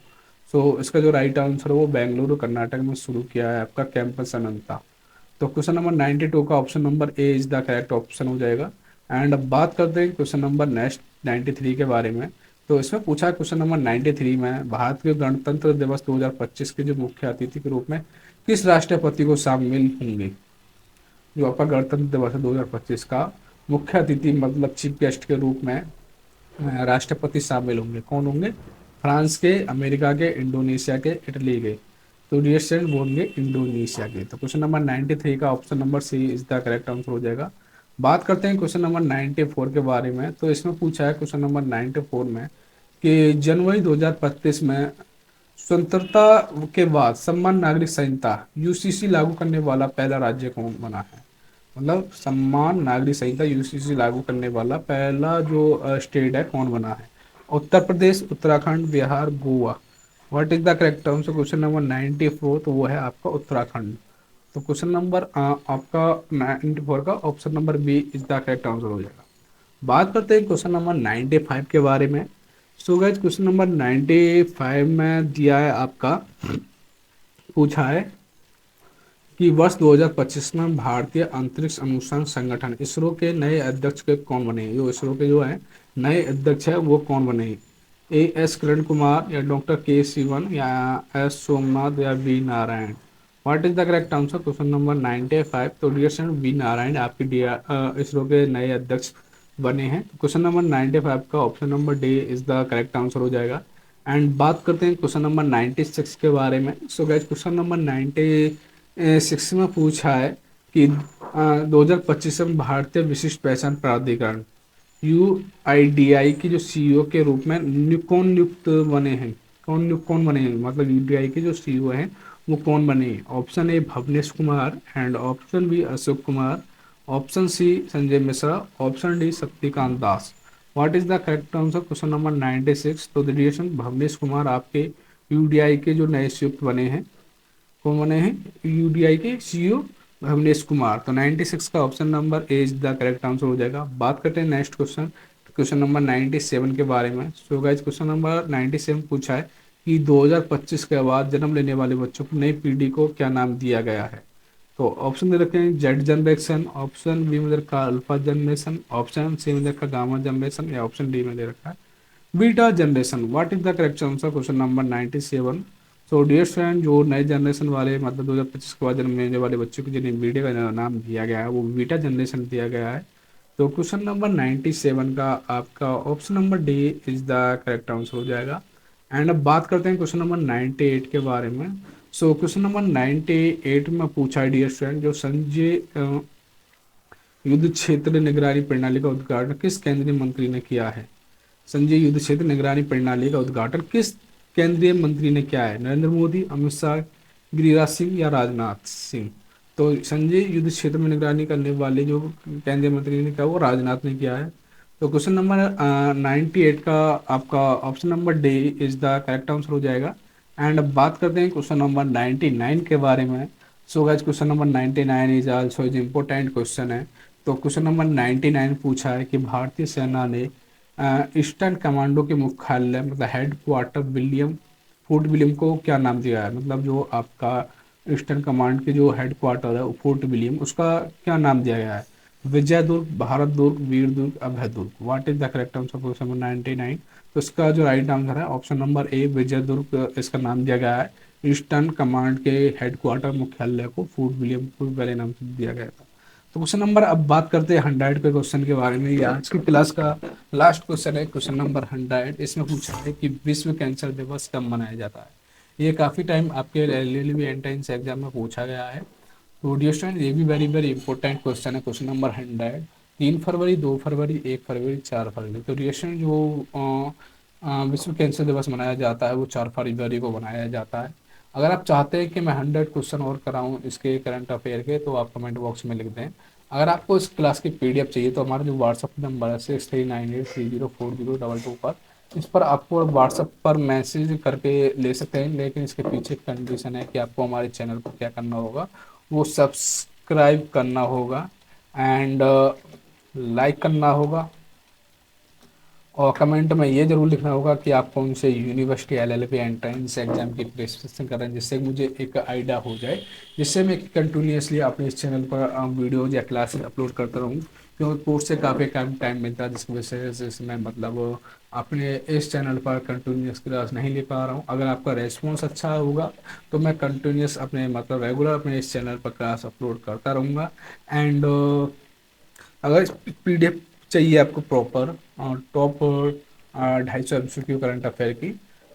सो इसका जो राइट आंसर है वो बेंगलुरु कर्नाटक में शुरू किया है आपका कैंपस अनंता। तो क्वेश्चन नंबर 92 का option number A is the correct option हो जाएगा। एंड अब बात करते हैं क्वेश्चन नंबर नेक्स्ट 93 के बारे में। तो इसमें पूछा है क्वेश्चन नंबर 93 में भारत के गणतंत्र दिवस 2025 के जो मुख्य अतिथि के रूप में किस राष्ट्रपति को शामिल होंगे। जो आपका गणतंत्र दिवस है 2025 का मुख्य अतिथि मतलब चीफ गेस्ट के रूप में राष्ट्रपति शामिल होंगे। कौन होंगे। फ्रांस के, अमेरिका के, इंडोनेशिया के, इटली के। तो डियर स्टूडेंट वो होंगे इंडोनेशिया के। तो क्वेश्चन नंबर 93 का option number C is the correct answer हो जाएगा। बात करते हैं क्वेश्चन नंबर 94 के बारे में। तो इसमें पूछा है क्वेश्चन नंबर 94 में कि जनवरी 2025 में स्वतंत्रता के बाद सम्मान नागरिक संहिता यूसीसी लागू करने वाला पहला राज्य कौन बना है। मतलब सम्मान नागरिक संहिता यूसीसी लागू करने वाला पहला जो स्टेट है कौन बना है। Uttar Pradesh, Uttarakhand, Bihar, Goa. What is the correct answer question number 94। तो वो है आपका उत्तराखंड। तो क्वेश्चन नंबर आपका 94 का option number B is the correct answer हो जाएगा। बात करते हैं क्वेश्चन नंबर 95 के बारे में। सो गाइस क्वेश्चन नंबर 95 में दिया है आपका, पूछा है कि वर्ष 2025 में भारतीय अंतरिक्ष अनुसंधान संगठन इसरो के नए अध्यक्ष के कौन बने। जो इसरो के जो है नए अध्यक्ष है वो कौन बने। ए एस किरण कुमार या डॉक्टर के सिवन या एस सोमनाथ या B Narayan. What is the correct answer question number 95। तो डियर स्टूडेंट बी नारायण आपकी इसरो के नए अध्यक्ष बने हैं। क्वेश्चन नंबर 95 का option number D is the correct answer हो जाएगा। एंड बात करते हैं क्वेश्चन नंबर 96 के बारे में। सो गाइस क्वेश्चन नंबर 96 में पूछा है कि 2025 में भारतीय विशिष्ट पहचान प्राधिकरण यूआईडीआई की जो सीईओ के रूप में कौन नियुक्त बने हैं। कौन बने हैं मतलब यूडीआई के जो सीईओ हैं वो कौन बने हैं। Option A Bhavnesh Kumar and option B Ashok Kumar, option C Sanjay Mishra, option D Shaktikanta Das. What is the correct answer question number 96। तो डिएशन भवनेश कुमार आपके यूडीआई के जो नए संयुक्त बने हैं। कौन बने हैं यूडीआई के सीईओ भवनेश कुमार। तो 96 का option number A is the correct answer हो जाएगा। बात करते हैं नेक्स्ट क्वेश्चन क्वेश्चन नंबर 97 के बारे में। सो गाइस क्वेश्चन नंबर 97 पूछा है कि 2025 के बाद जन्म लेने वाले बच्चों को नई पीढ़ी को क्या नाम दिया गया है। तो ऑप्शन दे रखे हैं जेड जनरेशन, ऑप्शन बी में दे रखा अल्फा जनरेशन, ऑप्शन सी में दे रखा गामा जनरेशन या ऑप्शन डी में दे रखा है beta generation. What is the correct answer question number 97। So dear friend जो नए जनरेशन वाले मतलब 2025 के बाद जन्म लेने वाले बच्चों को जिन्हें बीटा का नाम दिया गया है वो बीटा जनरेशन दिया गया है। तो क्वेश्चन नंबर 97 का आपका option number D is the correct answer हो जाएगा। एंड अब बात करते हैं क्वेश्चन नंबर 98 के बारे में। सो क्वेश्चन नंबर 98 में पूछा है डियर फ्रेंड जो संजय युद्ध क्षेत्र निगरानी प्रणाली का उद्घाटन किस केंद्रीय मंत्री ने किया है। संजय युद्ध क्षेत्र निगरानी प्रणाली का उद्घाटन किस केंद्रीय मंत्री ने किया है। नरेंद्र मोदी, अमित शाह, गिरिराज सिंह या राजनाथ सिंह। तो संजय युद्ध क्षेत्र में निगरानी करने वाले जो केंद्रीय मंत्री ने किया वो राजनाथ ने किया है। तो क्वेश्चन नंबर 98 का आपका option number D is the correct answer हो जाएगा। एंड अब बात करते हैं क्वेश्चन नंबर 99 के बारे में। So guys question number 99 is also is important question है। तो क्वेश्चन नंबर 99 पूछा है कि भारतीय सेना ने ईस्टर्न कमांडो के मुख्यालय मतलब हेड क्वार्टर फोर्ट विलियम को क्या नाम दिया है। मतलब जो आपका ईस्टर्न कमांड के जो हेड क्वार्टर है वो फोर्ट विलियम, उसका क्या नाम दिया गया है? Vijay Durg, Bharat Durg, Veer Durg, Abhay Durg. What is the correct answer for question number 99? तो इसका जो राइट आंसर है option number A, Vijay Durg इसका नाम दिया गया है। ईस्टर्न कमांड के हेड क्वार्टर मुख्यालय को फोर्ट विलियम के पहले नाम से दिया गया था। तो क्वेश्चन नंबर, अब बात करते हैं 100 के क्वेश्चन के बारे में। ये आज की क्लास का लास्ट क्वेश्चन है, क्वेश्चन नंबर 100। इसमें पूछा है कि विश्व कैंसर दिवस कब मनाया जाता है। ये काफ़ी टाइम आपके रेलवे एंट्रेंस एग्जाम में पूछा गया है। तो डियर स्टूडेंट, ये भी वेरी वेरी इंपॉर्टेंट क्वेश्चन है, क्वेश्चन नंबर 100। 3 फरवरी, 2 फरवरी, 1 फरवरी, 4 फरवरी। तो डियर स्टूडेंट, जो विश्व कैंसर दिवस मनाया जाता है वो 4 फरवरी को मनाया जाता है। अगर आप चाहते हैं कि मैं 100 क्वेश्चन और कराऊं इसके करंट अफेयर के, तो आप कमेंट बॉक्स में लिख दें। अगर आपको इस क्लास की पीडीएफ चाहिए तो हमारा जो व्हाट्सअप नंबर है 6398304022 पर, इस पर आपको व्हाट्सअप पर मैसेज करके ले सकते हैं। लेकिन इसके पीछे कंडीशन है कि आपको हमारे चैनल पर क्या करना होगा, वो सब्सक्राइब करना होगा एंड लाइक करना होगा, और कमेंट में ये जरूर लिखना होगा कि आप कौन से यूनिवर्सिटी एलएलबी एंट्रेंस एग्जाम की प्रिपरेशन कर रहे हैं, जिससे मुझे एक आइडिया हो जाए, जिससे मैं कंटिन्यूसली अपने इस चैनल पर वीडियोज या क्लासेस अपलोड करता रहूँ। क्योंकि कोर्स से काफ़ी कम टाइम मिलता है, जिसकी वजह से मैं मतलब अपने इस चैनल पर कंटिन्यूस क्लास नहीं ले पा रहा हूँ। अगर आपका रेस्पॉन्स अच्छा होगा तो मैं कंटिन्यूस अपने मतलब रेगुलर अपने इस चैनल पर क्लास अपलोड करता रहूँगा। एंड अगर पीडीएफ चाहिए आपको proper top 250 MCQ current affair की,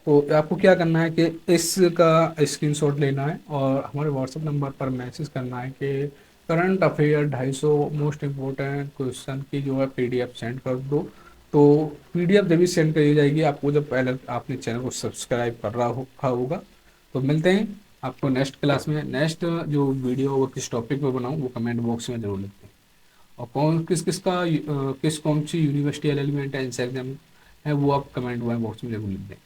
तो आपको क्या करना है कि इसका स्क्रीनशॉट लेना है और हमारे व्हाट्सएप नंबर पर मैसेज करना है कि current affair 250 most important question की जो है पीडीएफ सेंड कर दो। तो पीडीएफ जब भी सेंड करी जाएगी आपको, जब पहले आपने चैनल को सब्सक्राइब कर रखा होगा। तो मिलते हैं आपको नेक्स्ट क्लास में। नेक्स्ट जो वीडियो वो किस टॉपिक पे बनाऊँ वो कमेंट बॉक्स में जरूर लिखते हैं। और कौन किस किस का किस कौन सी यूनिवर्सिटी एलिमेंट है एग्जाम है वो आप कमेंट बॉक्स में जरूर लिख दें।